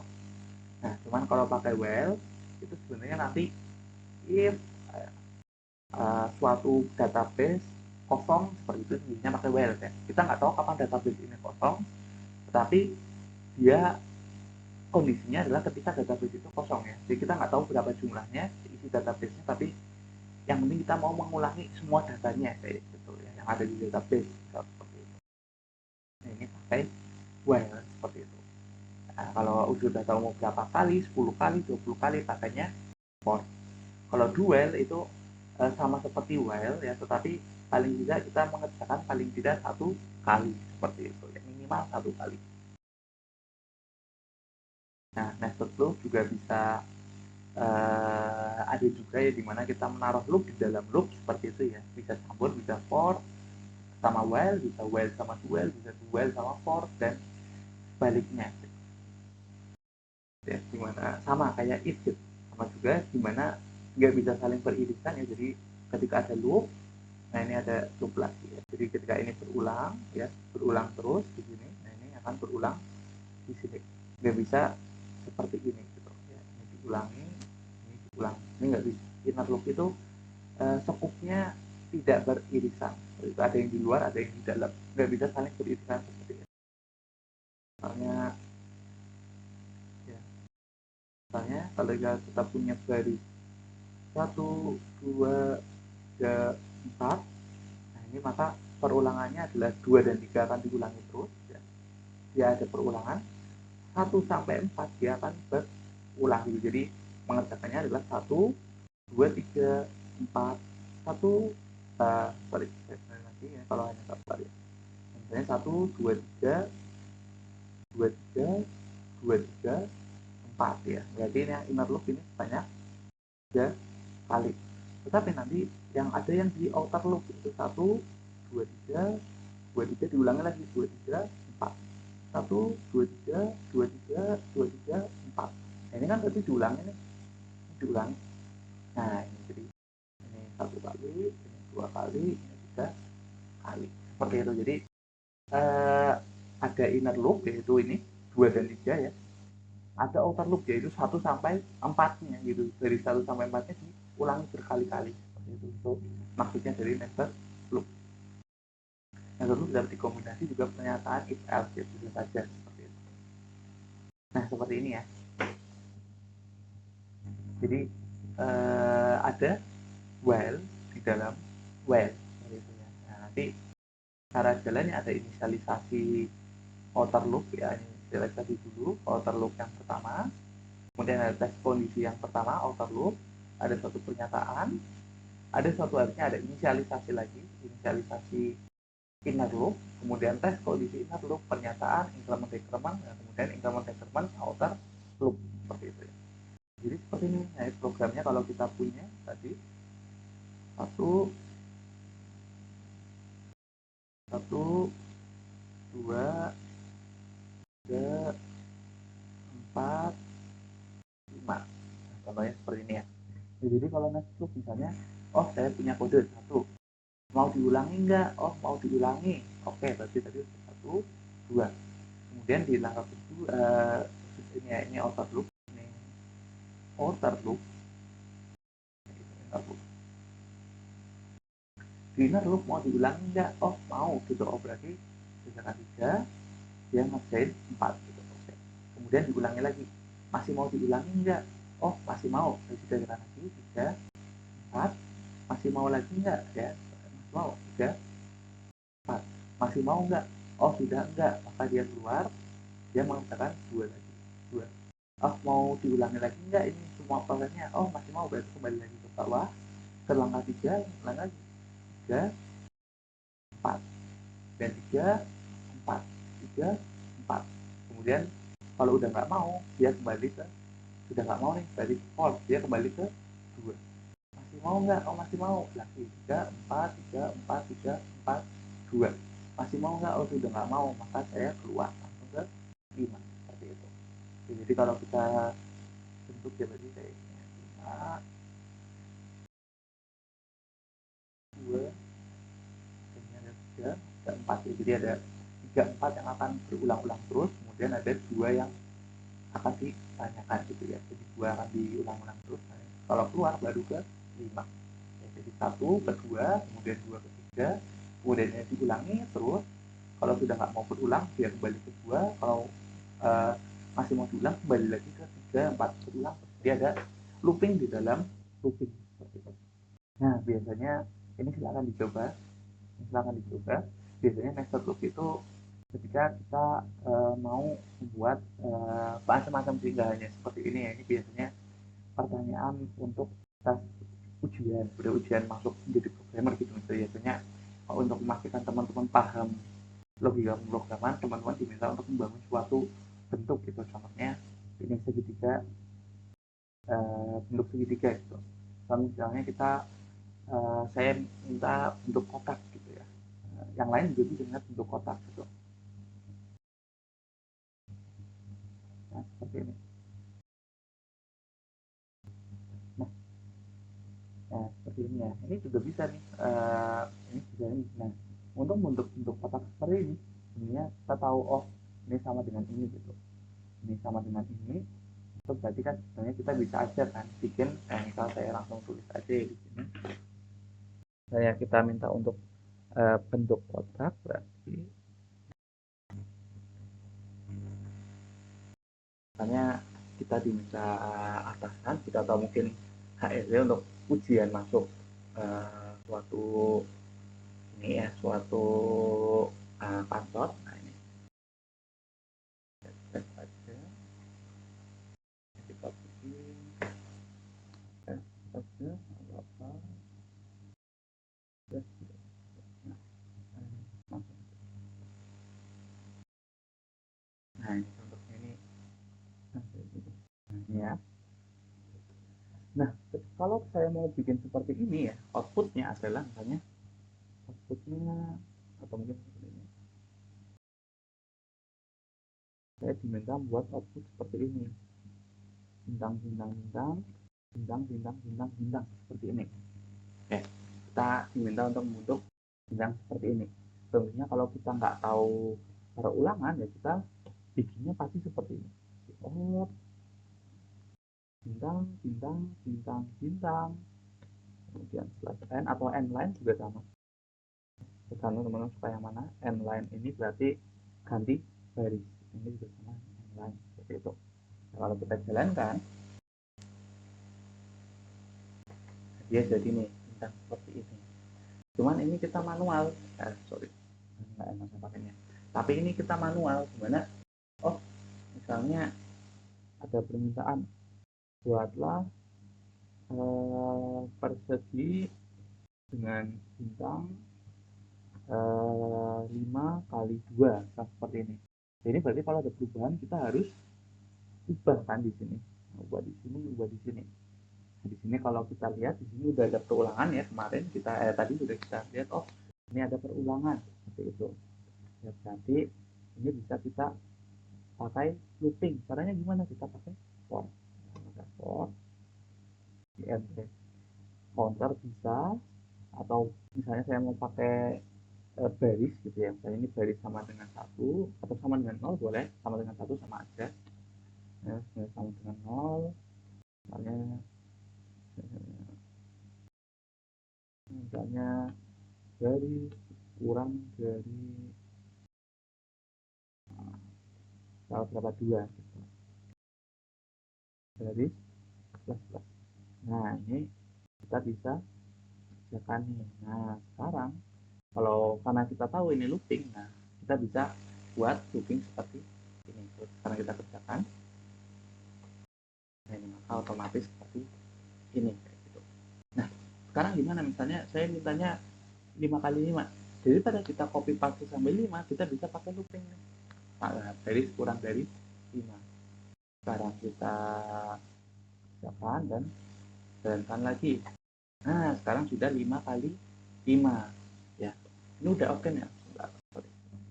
Speaker 1: Nah, cuman kalau pakai while itu sebenarnya nanti if suatu database kosong seperti itu biasanya pakai while ya. Kita nggak tahu kapan database ini kosong, tetapi dia kondisinya adalah ketika database itu kosong ya. Jadi kita nggak tahu berapa jumlahnya isi database-nya, tapi yang penting kita mau mengulangi semua datanya kayak gitu ya, yang ada di database seperti itu. Nah, ini pakai while seperti itu. Nah, kalau sudah tahu mau berapa kali, 10 kali, 20 kali, pakainya for. Kalau do while itu sama seperti while ya, tetapi paling tidak kita mengerjakan paling tidak satu kali seperti itu ya, minimal satu kali. Nah, nested loop juga bisa ada juga ya dimana kita menaruh loop di dalam loop seperti itu ya, bisa campur, bisa for sama while sama do while, bisa do while sama for, dan sebaliknya ya, dimana sama kayak if gitu. Sama juga dimana nggak bisa saling beririsan ya, jadi ketika ada loop, nah ini ada loop lagi ya, jadi ketika ini berulang ya, berulang terus di sini, nah ini akan berulang di sini, nggak bisa seperti ini gitu ya, ini diulangi, ini diulangi, ini nggak bisa. Inner loop itu sekupnya tidak beririsan, itu ada yang di luar, ada yang di dalam, nggak bisa saling beririsan seperti ini. Misalnya ya, misalnya kalau kita punya baris 1, 2, 3, 4, nah ini maka perulangannya adalah 2 dan 3 akan diulangi terus ya. Dia ada perulangan 1 sampai 4, dia akan berulang gitu. Jadi mengerjakannya adalah 1, 2, 3, 4, 1, sorry lagi ya kalau hanya 1 kali, misalnya 1, 2, 3, 2, 3, 2, 3, 4 ya, berarti ini yang inner loop ini banyak 3 kali. Tetapi nanti yang ada yang di outer loop itu 1, 2, 3, 2, 3 diulangi lagi, 2, 3, 4, 1, 2, 3, 2, 3, 2, 3, 4. Nah, ini kan berarti diulangi nih, diulangi. Nah, ini jadi ini 1 kali, ini 2 kali, ini 3 kali seperti itu. Jadi ada inner loop yaitu ini 2 dan 3 ya, ada outer loop yaitu 1 sampai 4-nya gitu, dari 1 sampai 4-nya diulangi berkali-kali seperti itu maksudnya dari nested loop. Nested loop dapat dikombinasi juga pernyataan if else ya, bisa saja seperti itu. Nah, seperti ini ya, jadi ada while di dalam while gitu ya. Nah, nanti cara jalannya ada inisialisasi outer loop ya, inisialisasi dulu outer loop yang pertama, kemudian ada tes kondisi yang pertama outer loop, ada suatu pernyataan, ada suatu harusnya ada inisialisasi lagi, inisialisasi inner loop, kemudian tes kondisi inner loop, pernyataan, increment decrement, dan kemudian increment decrement outer loop seperti itu ya. Jadi seperti ini nah, programnya kalau kita punya tadi satu satu 5. Nah, contohnya seperti ini ya. Jadi kalau next loop misalnya, oh saya punya kode 1, mau diulangi enggak? Oh mau diulangi. Oke, berarti tadi 1, 2. Kemudian di langkah kedua, ini ya, ini outer loop, ini outer loop, di inner loop mau diulangi enggak? Oh mau gitu. Oh berarti misalkan 3, dia ngerjain 4 gitu. Oke. Kemudian diulangi lagi, masih mau diulangi enggak? Oh masih mau. Saya sudah jalan lagi 3, 4, masih mau lagi enggak ya? Masih mau 3, 4, masih mau enggak? Oh sudah enggak, maka dia keluar, dia mengatakan 2 lagi, 2. Oh mau diulangi lagi enggak ini semua prosesnya? Oh masih mau, berarti kembali lagi ke bawah, ke langkah 3, ulang lagi 3, 4, dan 3, 4, 3, 4. Kemudian kalau udah nggak mau, dia kembali ke, sudah nggak mau nih, berarti false, dia kembali ke 2. Masih mau nggak? Oh masih mau, lagi 3, 4, 3, 4, 3, 4, 2. Masih mau nggak? Oh sudah nggak mau, maka saya keluar langsung ke 5. Seperti itu. Jadi kalau kita bentuk ya berarti kayak 5, 2, ini ada 3, ada 4. Jadi ada 3, 4 yang akan berulang-ulang terus, kemudian ada 2 yang akan ditanyakan gitu ya. Jadi 2 akan diulang-ulang terus. Nah, kalau keluar baru ke 5. Ya, jadi 1 ke 2, kemudian 2 ke 3, kemudian diulangi terus. Kalau sudah nggak mau berulang, dia kembali ke 2. Kalau masih mau diulang, kembali lagi ke 3, 4, berulang. Jadi ada looping di dalam looping seperti itu. Nah, biasanya ini silakan dicoba. Biasanya nested loop itu ketika kita mau membuat macam-macam sehingga seperti ini ya. Ini biasanya pertanyaan untuk tes ujian, udah ujian masuk menjadi programmer gitu. Biasanya untuk memastikan teman-teman paham logika pemrograman, teman-teman diminta untuk membangun suatu bentuk gitu. Contohnya ini segitiga, bentuk segitiga gitu. Kalau misalnya kita saya minta bentuk kotak gitu ya. Yang lain juga bisa ingat bentuk kotak gitu. Nah, seperti ini. Nah, nah seperti ini ya. Ini juga bisa nih. Ini juga ini. Nah, untuk bentuk kotak seperti ini, sebenarnya kita tahu oh ini sama dengan ini gitu. Ini sama dengan ini. Itu berarti kan sebenarnya kita bisa aja kan bikin. Misal saya langsung tulis aja di sini. Kita minta untuk bentuk kotak berarti misalnya kita diminta atasan kita tahu mungkin HRD untuk ujian masuk suatu ini ya suatu kantor. Nah ini tes aja kita bikin tes aja apa tes nah ini contohnya ini ya. Nah kalau saya mau bikin seperti ini ya outputnya adalah misalnya outputnya atau mungkin seperti ini saya diminta buat output seperti ini bintang bintang bintang bintang bintang bintang bintang seperti ini. Oke, kita diminta untuk membentuk bintang seperti ini. Tentunya kalau kita nggak tahu cara ulangan ya kita bikinnya pasti seperti ini. Oh, bintang bintang bintang bintang kemudian slash n atau n line juga sama. Tergantung teman-teman suka yang mana. N line ini berarti ganti baris. Ini juga sama n line seperti itu. Nah, kalau kita jalankan dia jadi nih bintang seperti ini. Cuman ini kita manual. Sorry, nggak enak pakainya. Tapi ini kita manual. Gimana? Oh, misalnya ada permintaan buatlah persegi dengan bintang 5 kali 2 seperti ini. Jadi berarti kalau ada perubahan kita harus ubah kan di sini. Ubah di sini, ubah di sini. Nah, di sini kalau kita lihat di sini udah ada perulangan ya kemarin kita tadi sudah kita lihat oh ini ada perulangan seperti itu. Ya berarti ini bisa kita pakai looping. Caranya gimana? Kita pakai for. import int counter bisa, atau misalnya saya mau pakai baris gitu ya, misalnya ini baris sama dengan 1 atau sama dengan 0 boleh, sama dengan 1 sama aja ya, sama dengan 0 misalnya baris kurang dari berapa 2 gitu. Baris plus plus. Nah ini kita bisa kerjakan nih. Nah sekarang kalau karena kita tahu ini looping, nah kita bisa buat looping seperti ini. Terus karena kita kerjakan, nah ini maka otomatis seperti ini kayak gitu. Nah sekarang gimana, misalnya saya mintanya 5 kali 5, daripada kita copy paste sampai 5, kita bisa pakai looping nih. Nah, baris kurang dari 5. Sekarang kita kerjakan dan jalankan lagi. Nah sekarang sudah 5 kali 5 ya, ini udah oke nih. Nah,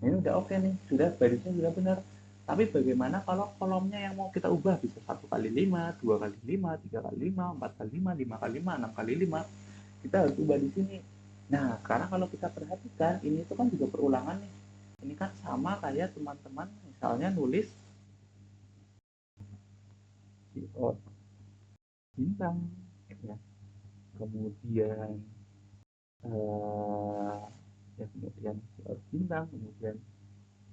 Speaker 1: ini udah oke nih, sudah barisnya sudah benar. Tapi bagaimana kalau kolomnya yang mau kita ubah, bisa 1 kali 5, 2 kali 5, 3 kali 5, 4 kali 5, 5 kali 5, 6 kali 5, kita harus ubah di sini. Nah sekarang kalau kita perhatikan, ini itu kan juga perulangan nih. Ini kan sama kayak teman-teman misalnya nulis bintang ya, kemudian ya kemudian bintang, kemudian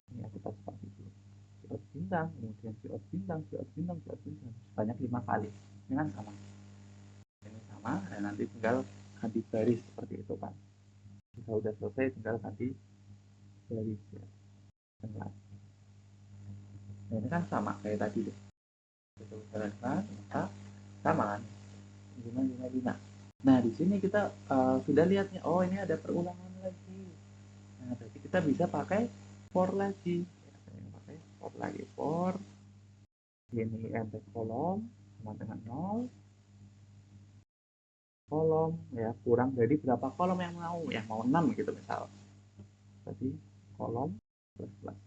Speaker 1: ini aku tas seperti itu, bintang, kemudian bintang, bintang, bintang sebanyak 5 kali. Ini kan sama, ini sama, dan nanti tinggal ganti baris seperti itu kan. Jika udah selesai tinggal ganti baris ya. Nah ini kan sama kayak tadi deh, kita jalankan maka sama kan, 5 5 5. Nah di sini kita sudah lihat nih, oh ini ada perulangan lagi. Nah berarti kita bisa pakai for lagi ya, pakai for lagi, for ini embed kolom sama dengan 0, kolom ya kurang dari berapa kolom yang mau 6 gitu misal, jadi kolom plus plus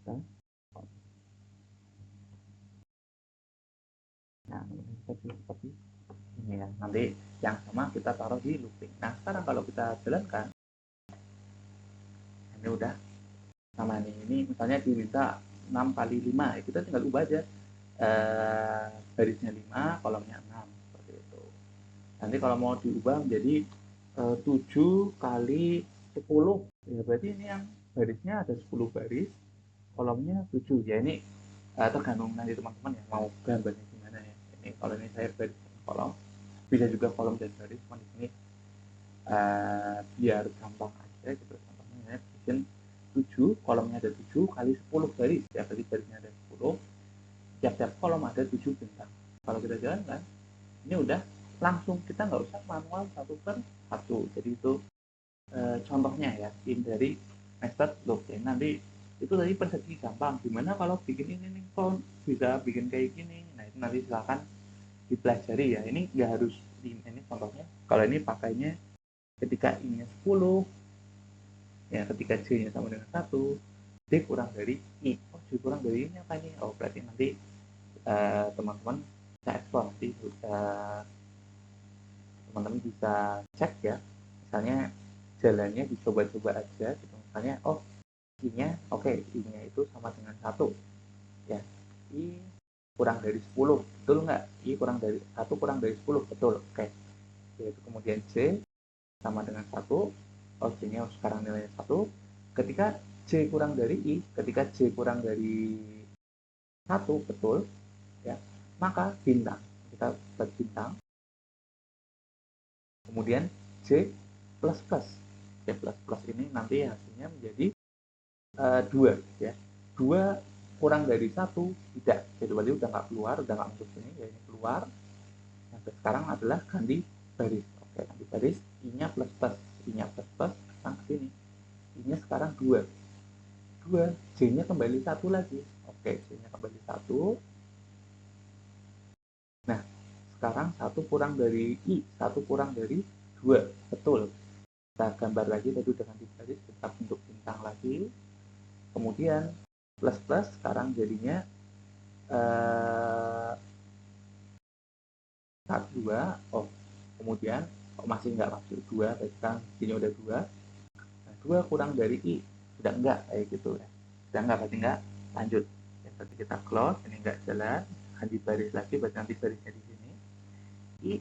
Speaker 1: ya. Nah ini seperti ini ya, nanti yang sama kita taruh di looping. Nah sekarang kalau kita jalankan, ini udah sama nih, ini misalnya diminta 6 kali 5 ya, kita tinggal ubah aja barisnya 5, kolomnya 6 seperti itu. Nanti kalau mau diubah menjadi 7 kali 10 ya, berarti ini yang barisnya ada 10 baris, kolomnya 7 ya. Ini tergantung nanti teman-teman yang mau gambarnya gimana ya. Ini kalau ini saya baris kolom, bisa juga kolom dan baris, cuma di sini biar gampang aja gitu, contohnya bikin 7, kolomnya ada 7 kali 10 baris ya, berarti barisnya ada 10, tiap-tiap kolom ada 7 bintang. Kalau kita jalankan, ini udah langsung, kita nggak usah manual satu per satu. Jadi itu contohnya ya, in dari method loop ya. Nanti itu tadi persegi gampang, gimana kalau bikin ini nih kok bisa bikin kayak gini. Nah itu nanti silakan dipelajari ya, ini nggak harus ini contohnya. Kalau ini pakainya ketika I nya 10 ya, ketika J nya sama dengan 1, D kurang dari I, oh J kurang dari I nya apa nih, oh berarti nanti teman-teman bisa eksplor, nanti teman-teman bisa cek ya, misalnya jalannya dicoba-coba aja gitu, misalnya oh I-nya oke, I-nya itu sama dengan 1 ya, I kurang dari 10 betul nggak, I kurang dari 1 kurang dari 10 betul, oke. Yaitu kemudian J sama dengan 1, oh J nya sekarang nilainya 1, ketika J kurang dari I, ketika J kurang dari 1 betul ya, maka bintang, kita buat bintang, kemudian J plus plus, J plus plus ini nanti hasilnya menjadi 2 ya, 2 kurang dari 1 tidak, jadi berarti udah nggak keluar, udah nggak masuk sini ya, ini keluar. Nah sekarang adalah ganti baris, oke ganti baris, I nya plus plus, I nya plus plus sang ke sini, I nya sekarang 2, 2, J nya kembali 1 lagi, oke J nya kembali 1. Nah sekarang 1 kurang dari I, 1 kurang dari 2 betul, kita gambar lagi tadi udah ganti baris, kita bentuk bintang lagi, kemudian plus plus sekarang jadinya saat 2, oh kemudian masih nggak masuk 2, berarti kan ini udah 2. Nah, 2 kurang dari I, sudah enggak kayak gitu ya. Sudah enggak, berarti enggak lanjut. Ya, berarti kita close, ini enggak jalan, lanjut baris lagi, berarti nanti barisnya di sini. I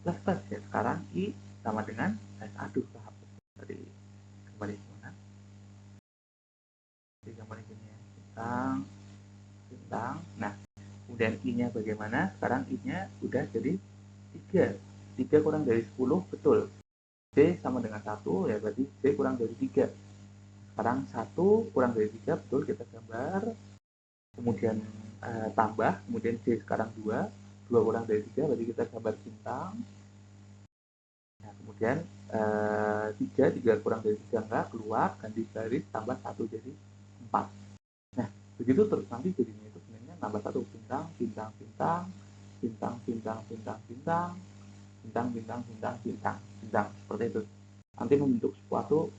Speaker 1: plus plus ya, sekarang I sama dengan aduh kehapus. Berarti kembali ke mana? Jadi kembali gini ya, bintang, bintang. Nah, kemudian I-nya bagaimana? Sekarang I-nya udah jadi 3. 3 kurang dari 10, betul. D sama dengan 1, ya berarti D kurang dari 3. Sekarang 1 kurang dari 3, betul, kita gambar. Kemudian tambah, kemudian D sekarang 2. 2 kurang dari 3, berarti kita gambar bintang. Nah, kemudian 3 kurang dari 3 enggak, keluar, ganti baris, tambah 1 jadi 4. Nah, begitu terus nanti jadinya itu sebenarnya nambah 1 bintang, bintang, bintang, bintang, bintang, bintang, bintang, bintang, bintang, bintang, bintang, bintang, seperti itu. Nanti membentuk suatu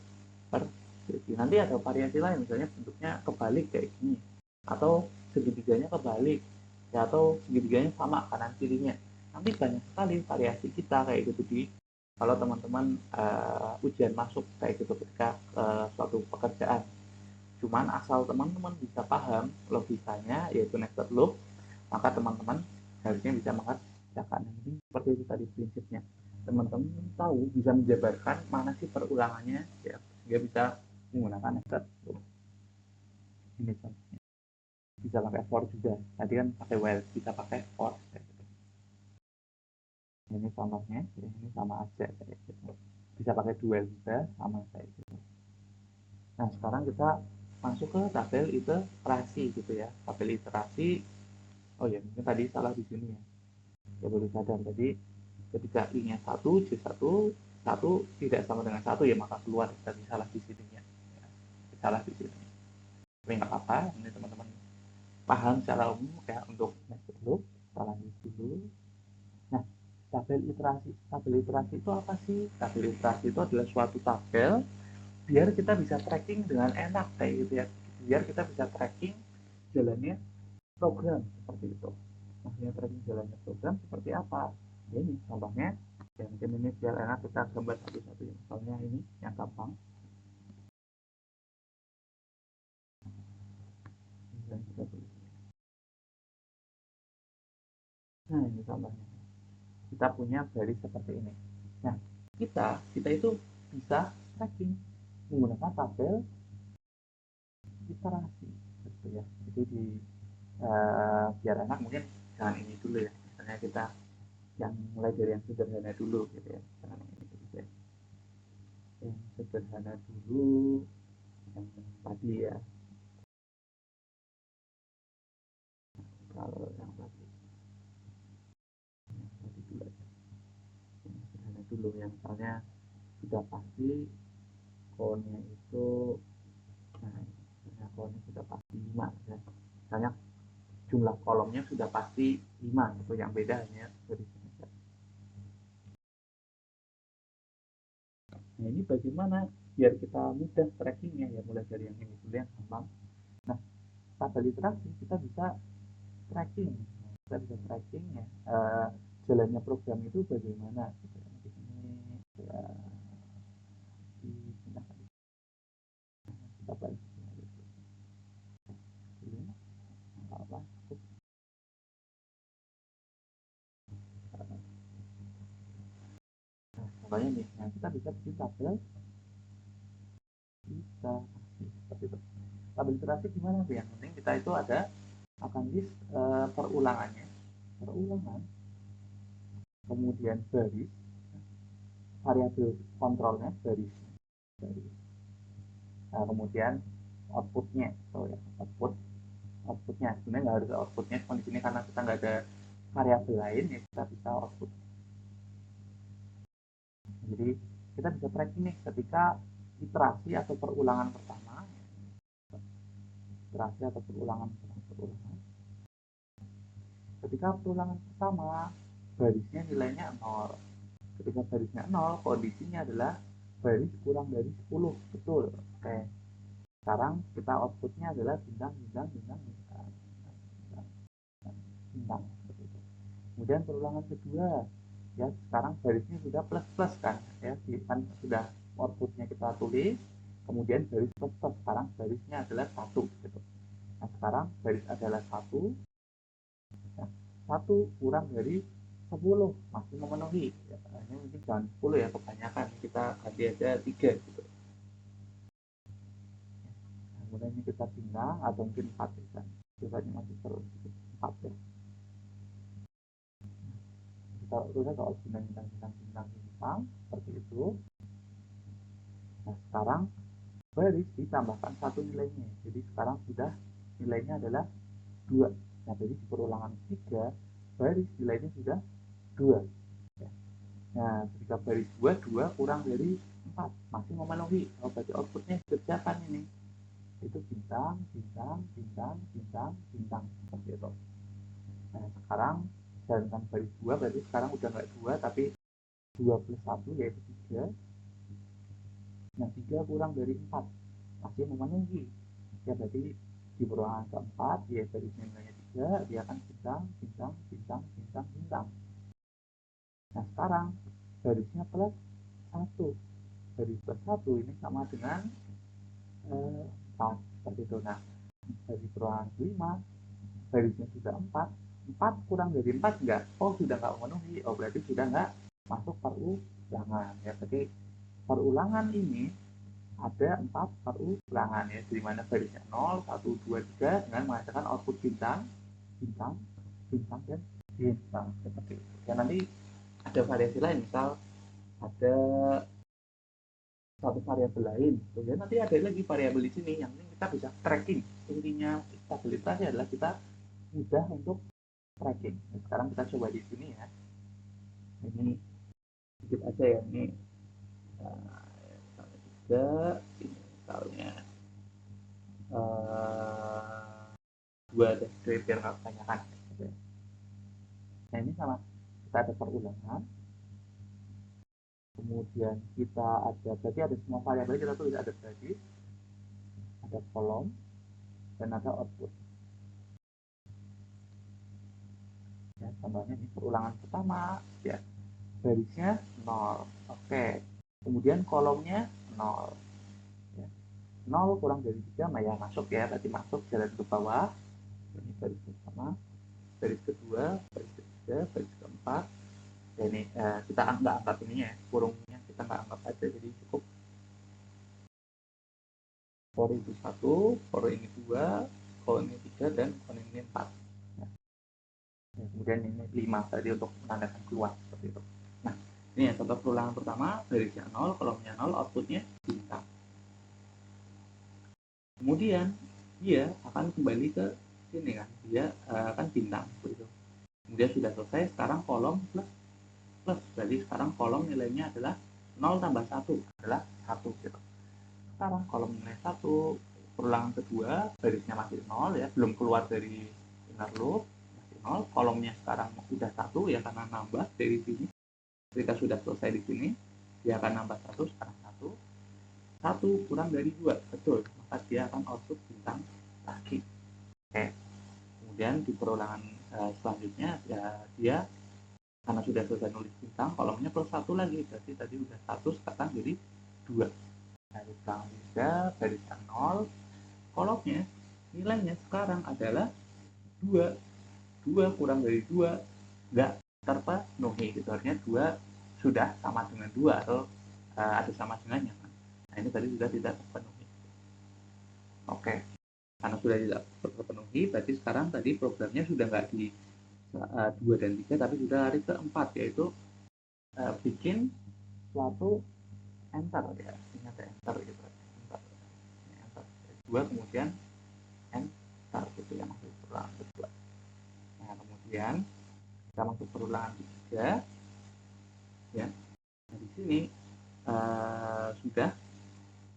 Speaker 1: persegi. Nanti ada variasi lain, misalnya bentuknya kebalik kayak gini, atau segitiganya kebalik, ya, atau segitiganya sama kanan kirinya. Nanti banyak sekali variasi kita kayak gitu di kalau teman-teman ujian masuk kayak gitu ketika suatu pekerjaan. Cuman asal teman-teman bisa paham logikanya yaitu nested loop, maka teman-teman harusnya bisa mengerjakan ini seperti itu tadi prinsipnya. Teman-teman tahu bisa menjabarkan mana sih perulangannya ya, sehingga bisa menggunakan nested loop. Ini contohnya. Bisa pakai for juga. Tadi kan pakai while, bisa pakai for. Ini contohnya, ini sama aja kayak gitu. Bisa pakai dual juga, sama kayak gitu. Nah, sekarang kita masuk ke tabel iterasi gitu ya. Tabel iterasi, oh ya, mungkin tadi salah di sini ya. Ya boleh sadar, tadi ketika I-nya 1, J1, 1 tidak sama dengan 1 ya, maka keluar tadi salah di sininya. Ya, salah di sini. Tapi nggak apa-apa, ini teman-teman paham secara umum ya untuk nested loop. Kita lanjut dulu. Nah, tabel iterasi itu apa sih? Tabel iterasi itu adalah suatu tabel biar kita bisa tracking dengan enak kayak gitu ya. Biar kita bisa tracking jalannya program seperti itu. Maksudnya tracking jalannya program seperti apa? Ya, ini contohnya. Ya, mungkin ini biar enak kita gambar satu-satu. Misalnya ini yang gampang. Nah, ini contohnya. Kita punya baris seperti ini. Nah, kita itu bisa tracking menggunakan tabel iterasi gitu ya. Jadi biar enak mungkin jangan ini dulu ya. Misalnya kita yang mulai dari yang sederhana dulu gitu ya. Jangan yang ini dulu ya. Yang sederhana dulu, yang tadi ya. Kalau yang tadi dulu aja. Yang sederhana dulu, yang misalnya sudah pasti cone-nya itu, nah, misalnya cone-nya sudah pasti 5 ya. Misalnya jumlah kolomnya sudah pasti 5 gitu, yang beda hanya dari sini. Nah, ini bagaimana biar kita mudah trackingnya ya, mulai dari yang ini dulu yang gampang. Nah, pada literasi kita bisa tracking, kita bisa tracking ya jalannya program itu bagaimana gitu. Di sini ya, di kita balik dulu apa nah, contohnya nih, nah, kita bisa bikin tabel kita seperti itu. Tabel literasi gimana sih? Yang penting kita itu ada akan list perulangannya, perulangan, kemudian baris, variabel kontrolnya baris. Nah, kemudian outputnya, so ya outputnya sebenarnya nggak harus outputnya, cuma di sini karena kita nggak ada variabel lain ya kita bisa output. Jadi kita bisa tracking nih ketika iterasi atau perulangan pertama, ketika perulangan pertama barisnya nilainya 0. Ketika barisnya 0, kondisinya adalah baris kurang dari 10, betul. Oke, sekarang kita outputnya adalah bintang bintang bintang bintang bintang bintang. Kemudian perulangan kedua, ya sekarang barisnya sudah plus plus kan, ya kan sudah outputnya kita tulis, kemudian baris plus plus, sekarang barisnya adalah satu gitu. Nah sekarang baris adalah satu, ya, satu kurang dari 10 masih memenuhi, ya, ini mungkin jangan 10 ya, kebanyakan kita ganti aja 3 gitu. Kemudian ini kita bintang atau mungkin 4 ya, biasanya masih terus 4 ya. Kita tulis soal bintang seperti itu. Nah sekarang baris ditambahkan satu nilainya, jadi sekarang sudah nilainya adalah 2. Nah jadi di perulangan 3 baris nilainya sudah 2 ya. Nah ketika baris 2 kurang dari 4 masih memenuhi, berarti outputnya kerjakan ini, itu bintang seperti itu. Nah sekarang jalankan baris 2, berarti sekarang udah nggak 2 tapi 2 plus 1 yaitu 3. Nah 3 kurang dari 4 masih memenuhi, ya berarti di perulangan keempat ya baris nilainya 3, dia akan bintang. Nah sekarang barisnya plus 1, baris plus 1 ini sama dengan 4 seperti itu. Nah dari perulangan 5 barisnya sudah 4, 4 kurang dari 4 enggak, sudah nggak memenuhi, berarti sudah nggak masuk perulangan, ya berarti perulangan ini ada 4 perulangan ya, di mana barisnya 0, 1, 2, 3 dengan menghasilkan output bintang, dan bintang seperti itu. Ya nanti ada variasi lain, misal ada satu variabel lain, kemudian nanti ada lagi variabel di sini yang kita bisa tracking. Intinya stabilitas adalah kita mudah untuk tracking. Nah, sekarang kita coba di sini ya. Ini sedikit aja ya, ini juga ini misalnya 2 dan biar nggak kebanyakan. Nah ini sama, kita ada perulangan, kemudian kita ada, berarti ada semua variabel kita tulis, ada baris, ada kolom, dan ada output. Ya, contohnya ini perulangan pertama, ya barisnya 0, oke. Kemudian kolomnya 0, ya. 0 kurang dari 3, nah ya masuk ya, berarti masuk jalan ke bawah. Ini baris pertama, baris kedua, baris ketiga, baris keempat. Ya ini kita nggak anggap ini ya, kurungnya kita nggak anggap aja, jadi cukup for itu 1, for ini 2, for ini 3, dan for ini 4 ya. Ya, kemudian ini 5 tadi untuk menandakan keluar seperti itu. Nah ini ya contoh perulangan pertama, barisnya 0, kolomnya 0, outputnya bintang. Kemudian dia akan kembali ke sini kan, dia akan bintang begitu. Kemudian sudah selesai, sekarang kolom plus, jadi sekarang kolom nilainya adalah 0 tambah 1 adalah 1 gitu. Sekarang kolom nilai 1, perulangan kedua, barisnya masih 0 ya, belum keluar dari inner loop, masih 0, kolomnya sekarang sudah 1 ya karena nambah dari sini. Ketika sudah selesai di sini, dia akan nambah 1, sekarang 1 kurang dari 2, betul, maka dia akan output bintang lagi. Oke. Kemudian di perulangan selanjutnya ya dia karena sudah selesai nulis bintang, kolomnya plus 1 lagi, berarti tadi udah 1, sekarang jadi 2. Garis belakang 3, garisnya 0, kolomnya nilainya sekarang adalah 2. 2 kurang dari 2 nggak terpenuhi, gitu. Artinya 2 sudah sama dengan 2 atau ada sama dengannya. Nah ini tadi sudah tidak terpenuhi. Oke, karena sudah tidak terpenuhi, berarti sekarang tadi programnya sudah nggak di 2 dan 3 tapi sudah lari ke 4, yaitu bikin suatu enter ya, ini ada enter gitu, enter 2 kemudian enter gitu ya, masuk perulangan kedua. Nah kemudian kita masuk perulangan ketiga ya. Nah di sini sudah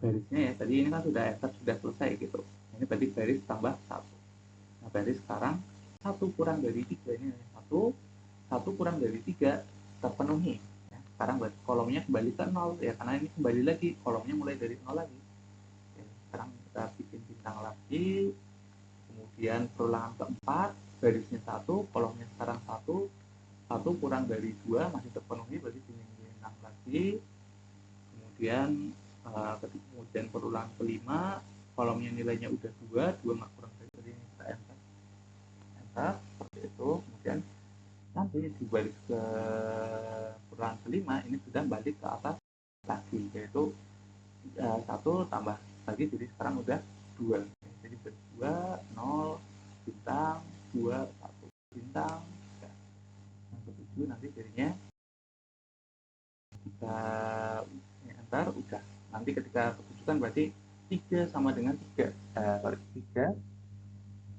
Speaker 1: barisnya ya, tadi ini kan sudah enter, sudah selesai gitu. Ini berarti baris tambah 1. Nah baris sekarang 1 kurang dari 3, ini 1 kurang dari 3 terpenuhi ya. Sekarang berarti kolomnya kembali ke 0 ya, karena ini kembali lagi, kolomnya mulai dari 0 lagi ya. Sekarang kita bikin bintang lagi, kemudian perulangan keempat, barisnya 1, kolomnya sekarang 1, kurang dari 2 masih terpenuhi, berarti diminang lagi. Kemudian kemudian perulangan kelima, kolomnya nilainya udah 2 nggak kurang dari, jadi kita enter seperti itu. Kemudian nanti dibalik ke perulangan kelima, ini sudah balik ke atas lagi, yaitu 1 tambah lagi, jadi sekarang udah 2. Jadi 2, 0, bintang, 2, 1, bintang. Yang ke-7 nanti jadinya kita enter, udah. Nanti ketika ketujukan berarti 3 sama dengan 3. 3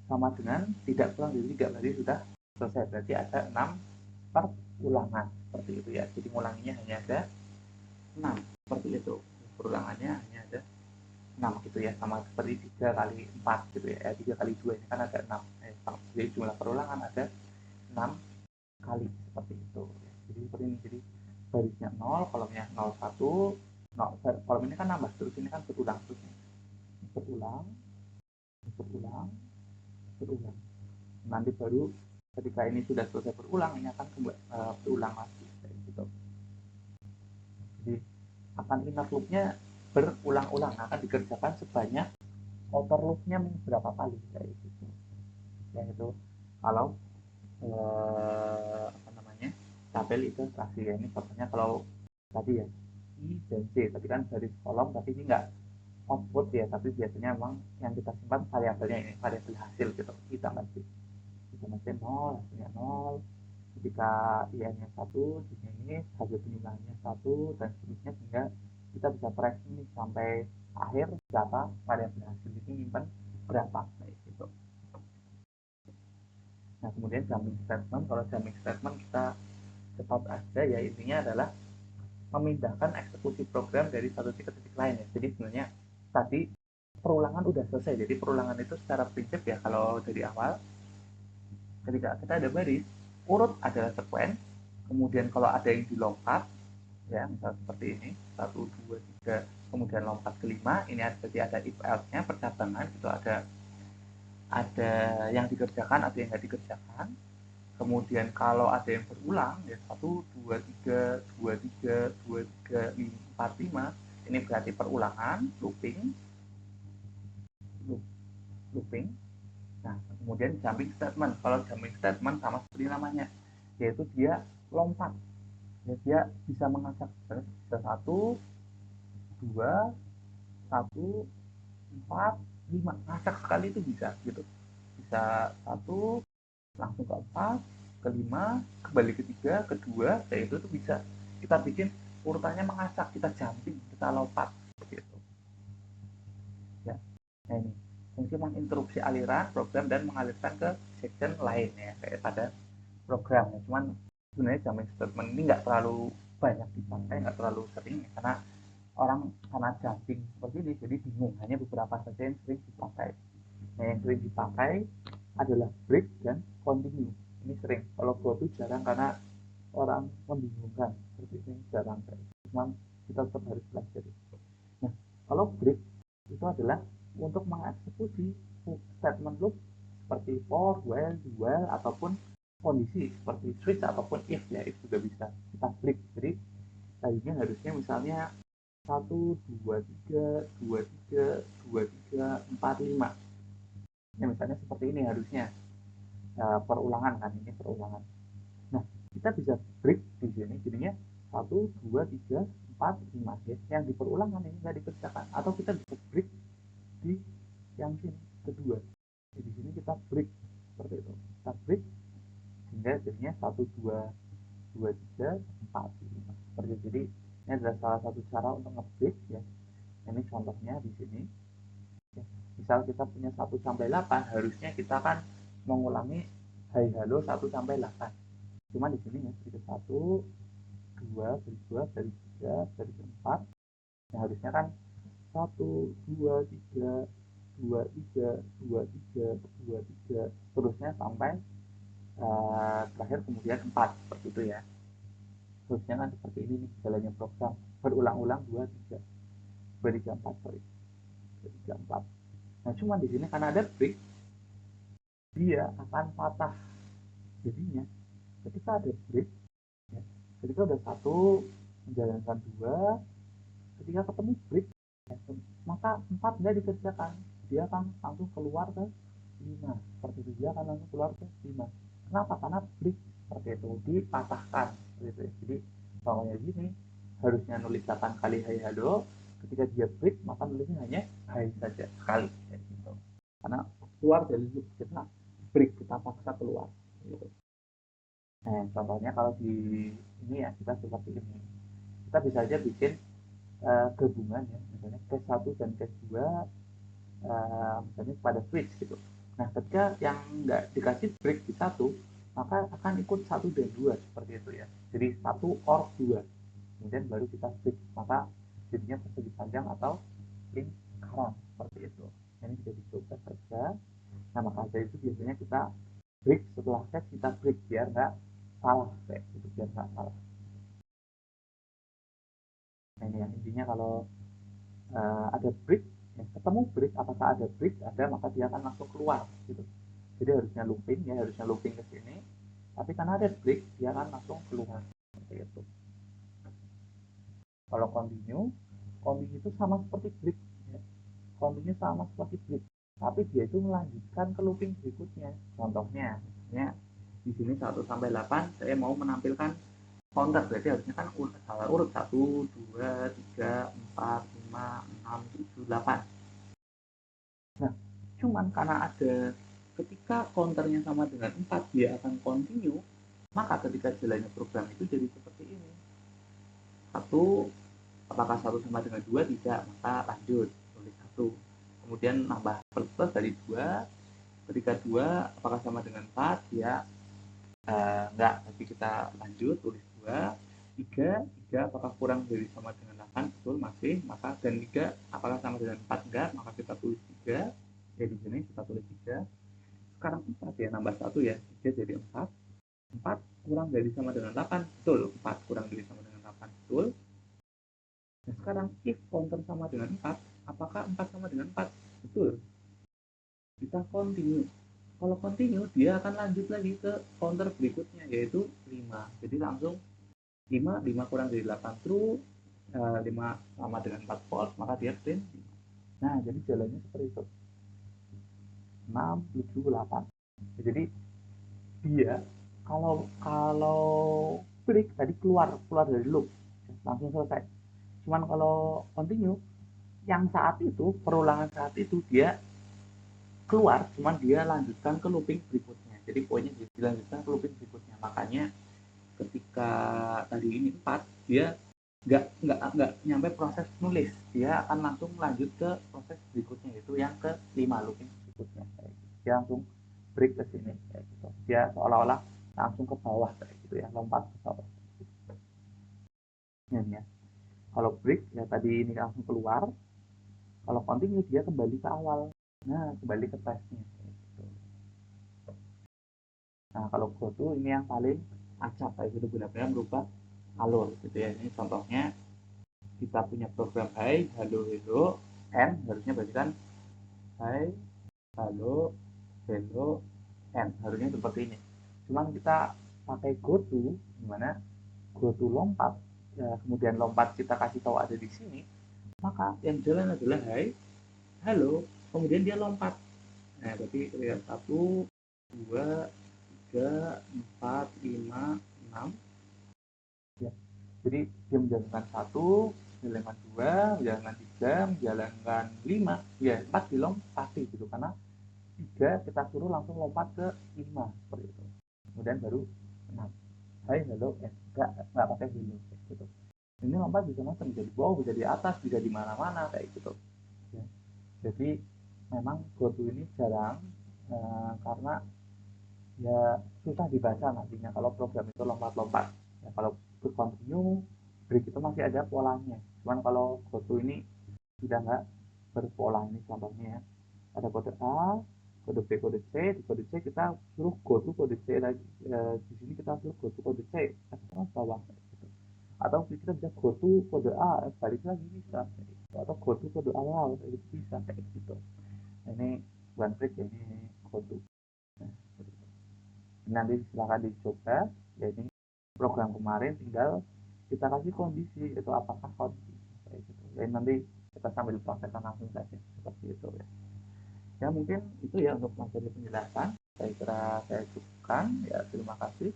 Speaker 1: sama dengan tidak kurang dari 3, berarti sudah selesai. Berarti ada 6 perulangan seperti itu ya. Jadi ulanginya hanya ada 6 seperti itu. Perulangannya hanya ada 6 gitu ya, sama seperti 3 kali 4 gitu ya. 3 kali 2 ini kan ada 6. Jadi jumlah perulangan ada 6 kali seperti itu. Jadi seperti ini. Jadi barisnya 0, kolomnya 0, 1, 0. Kolom ini kan nambah terus, ini kan berulang terus. Berulang, berulang, berulang. Nanti baru ketika ini sudah selesai berulang, ini akan berulang lagi gitu. Jadi akan inner loop-nya berulang-ulang, akan dikerjakan sebanyak outer loop-nya berapa kali kayak gitu. Yaitu kalau apa namanya, tabel itu kasih ya, ini contohnya kalau tadi ya I dan C, tadi kan dari kolom, tapi ini enggak output ya, tapi biasanya memang yang kita simpan variabelnya ini, variabel hasil gitu, kita masih 0, hasilnya 0. Ketika IN-nya 1, di sini hasil penjumlahannya 1, dan seterusnya, sehingga kita bisa track ini sampai akhir berapa variabel hasil ini nyimpan berapa kayak gitu. Nah, kemudian jumping statement. Kalau jumping statement kita cepat aja ya, intinya adalah memindahkan eksekusi program dari satu titik ke titik lain ya. Jadi sebenarnya tadi perulangan udah selesai. Jadi perulangan itu secara prinsip ya, kalau dari awal ketika kita ada baris, urut adalah sekuen. Kemudian kalau ada yang dilompat ya, misal seperti ini 1, 2, 3, kemudian lompat ke 5, ini berarti ada if else-nya, percabangan itu ada yang dikerjakan, ada yang nggak dikerjakan. Kemudian kalau ada yang berulang ya 1, 2, 3, 2, 3, 2, 3, 4, 5, ini berarti perulangan, looping. Nah, kemudian jumping statement. Kalau jumping statement sama seperti namanya, yaitu dia lompat. Ya, dia bisa mengacak bisa 1, 2, 1, 4, 5. Ngacak sekali itu bisa gitu. Bisa 1, langsung ke 4, ke 5, kembali ke 3, ke 2, kayak itu tuh bisa. Kita bikin urutannya mengacak, kita jumping, kita lompat seperti itu. Ya. Nah, ini fungsi menginterupsi aliran program dan mengalirkan ke section lain ya, kayak pada program ya. Cuman sebenarnya jumping statement ini nggak terlalu banyak dipakai, nggak terlalu sering ya, karena orang karena jumping seperti ini jadi bingung, hanya beberapa saja yang sering dipakai. Nah, yang sering dipakai adalah break dan continue. Ini sering, kalau go to jarang karena orang membingungkan, seperti ini jarang, cuman kita tetap harus belajar. Nah, kalau break itu adalah untuk mengeksekusi statement loop seperti for, while, do while, ataupun kondisi seperti switch ataupun if ya, if juga bisa kita break. Jadi tadinya harusnya misalnya 1, 2, 3, 2, 3, 2, 3, 4, 5 ya, misalnya seperti ini harusnya perulangan kan, ini perulangan. Nah, kita bisa break di sini jadinya 1, 2, 3, 4, 5 ya. Yang di perulangan ini nggak dikerjakan, atau kita bisa break di yang sini kedua. Jadi di sini kita break seperti itu, kita break sehingga jadinya 1, 2, 2, 3, 4, 5 seperti itu. Jadi ini adalah salah satu cara untuk nge-break ya. Ini contohnya di sini ya. Misal kita punya 1 sampai 8, harusnya kita kan mengulangi hai halo 1 sampai 8. Cuma di sini ya, dari 1, 2, dari 2, dari 3, dari 4. Nah, harusnya kan 1, 2, 3, 2, 3, 2, 3, 2, 3, terusnya sampai terakhir kemudian 4 seperti itu ya. Terusnya kan seperti ini nih jalannya program, berulang-ulang 2, 3, 2, 3, 4, sorry, 2, 3, 4. Nah, cuma di sini karena ada break, dia akan patah. Jadinya ketika ada break, ketika udah 1 menjalankan 2, ketika ketemu break maka 4 nggak dikerjakan, dia akan langsung keluar ke 5, seperti itu, dia akan langsung keluar ke 5. Kenapa? Karena break seperti itu dipatahkan gitu ya. Jadi bawahnya gini, harusnya nulis 8 kali hai halo, ketika dia break maka nulisnya hanya hai saja sekali gitu. Karena keluar dari loop, kita break, kita paksa keluar gitu. Nah, contohnya kalau di ini ya, kita seperti ini, kita bisa aja bikin gabungan ya, misalnya case 1 dan case 2, misalnya pada switch gitu. Nah, ketika yang nggak dikasih break di 1, maka akan ikut 1 dan 2 seperti itu ya. Jadi 1 or 2, kemudian baru kita switch, maka jadinya persegi panjang atau lingkaran seperti itu. Ini bisa dicoba saja. Nah, maka dari itu biasanya kita break setelah tes, kita break biar nggak salah kayak gitu, biar nggak salah. Nah, ini yang intinya kalau ada break ya, ketemu break, apakah ada break, ada, maka dia akan langsung keluar gitu. Jadi harusnya looping ya, harusnya looping ke sini, tapi karena ada break dia akan langsung keluar seperti itu. Kalau continue itu sama seperti break ya. Continue sama seperti break, tapi dia itu melanjutkan ke looping berikutnya. Contohnya misalnya di sini 1 sampai 8 saya mau menampilkan counter, berarti harusnya kan urut 1, 2, 3, 4, 5, 6, 7, 8. Nah, cuman karena ada ketika counternya sama dengan 4 dia akan continue, maka ketika jalannya program itu jadi seperti ini. 1, apakah 1 sama dengan 2? Tidak, maka lanjut tulis 1. Kemudian nambah plus dari 2, ketika 2 apakah sama dengan 4? Ya enggak, tapi kita lanjut tulis 2. 3 apakah kurang dari sama dengan 8? Betul, masih. Maka dan 3 apakah sama dengan 4? Enggak, maka kita tulis 3. Ya di sini kita tulis 3. Sekarang 4 ya, nambah 1 ya, 3 jadi 4. 4 kurang dari sama dengan 8? Betul, 4 kurang dari sama dengan 8? Betul. Nah, sekarang if counter sama dengan 4, apakah 4 sama dengan 4? Betul. Kita continue. Kalau continue, dia akan lanjut lagi ke counter berikutnya, yaitu 5. Jadi langsung 5 kurang dari 8 true, 5 sama dengan 4 false, maka dia print 5. Nah, jadi jalannya seperti itu. 6, 7, 8. Jadi dia kalau kalau break tadi keluar dari loop, langsung selesai. Cuman kalau continue, yang saat itu, perulangan saat itu dia keluar, cuman dia lanjutkan ke looping berikutnya. Jadi poinnya dilanjutkan ke looping berikutnya. Makanya ketika tadi ini 4, dia nggak nyampe proses nulis, dia akan langsung lanjut ke proses berikutnya, yaitu yang ke 5 looping berikutnya. Dia langsung break ke sini kayak gitu. Dia seolah-olah langsung ke bawah kayak gitu ya, lompat ke bawah. Ya. Kalau break ya tadi ini langsung keluar, kalau continue dia kembali ke awal. Nah, kembali ke tesnya gitu. Nah, kalau go to ini yang paling acak kayak gitu, benar-benar merubah alur gitu ya. Ini contohnya kita punya program hai halo hello n, harusnya berikan hai halo hello n, harusnya seperti ini. Cuman kita pakai go to, gimana go to lompat ya, kemudian lompat kita kasih tahu ada di sini, maka yang jalan adalah hai halo, kemudian dia lompat. Nah, berarti lihat 1, 2, 3, 4, 5, 6 ya. Jadi dia menjalankan 1, menjalankan 2, menjalankan 3, menjalankan 5, ya 4 dilompati gitu, karena 3 kita suruh langsung lompat ke 5 seperti itu. Kemudian baru 6. Hai hello enggak pakai hello gitu. Ini lompat bisa macam, bisa di bawah, bisa di atas, bisa di mana-mana kayak gitu ya. Jadi memang GoTo ini jarang karena ya susah dibaca nantinya kalau program itu lompat-lompat ya. Kalau continue break itu masih ada polanya, cuman kalau GoTo ini sudah nggak berpola. Ini contohnya ya, ada kode A, kode B, kode C. Di kode C kita suruh GoTo kode C lagi, di sini kita suruh GoTo kode C ke bawah gitu. Atau kita bisa GoTo kode A balik lagi bisa, atau GoTo kode awal bisa kayak gitu. Nah, ini one break ya, ini GoTo. Nah, nanti silahkan dicoba ya. Ini program kemarin, tinggal kita kasih kondisi itu apakah kondisi kayak gitu. Dan nanti kita sambil praktekkan langsung saja seperti itu ya. Ya mungkin itu ya untuk materi penjelasan. Saya kira saya cukupkan ya. Terima kasih.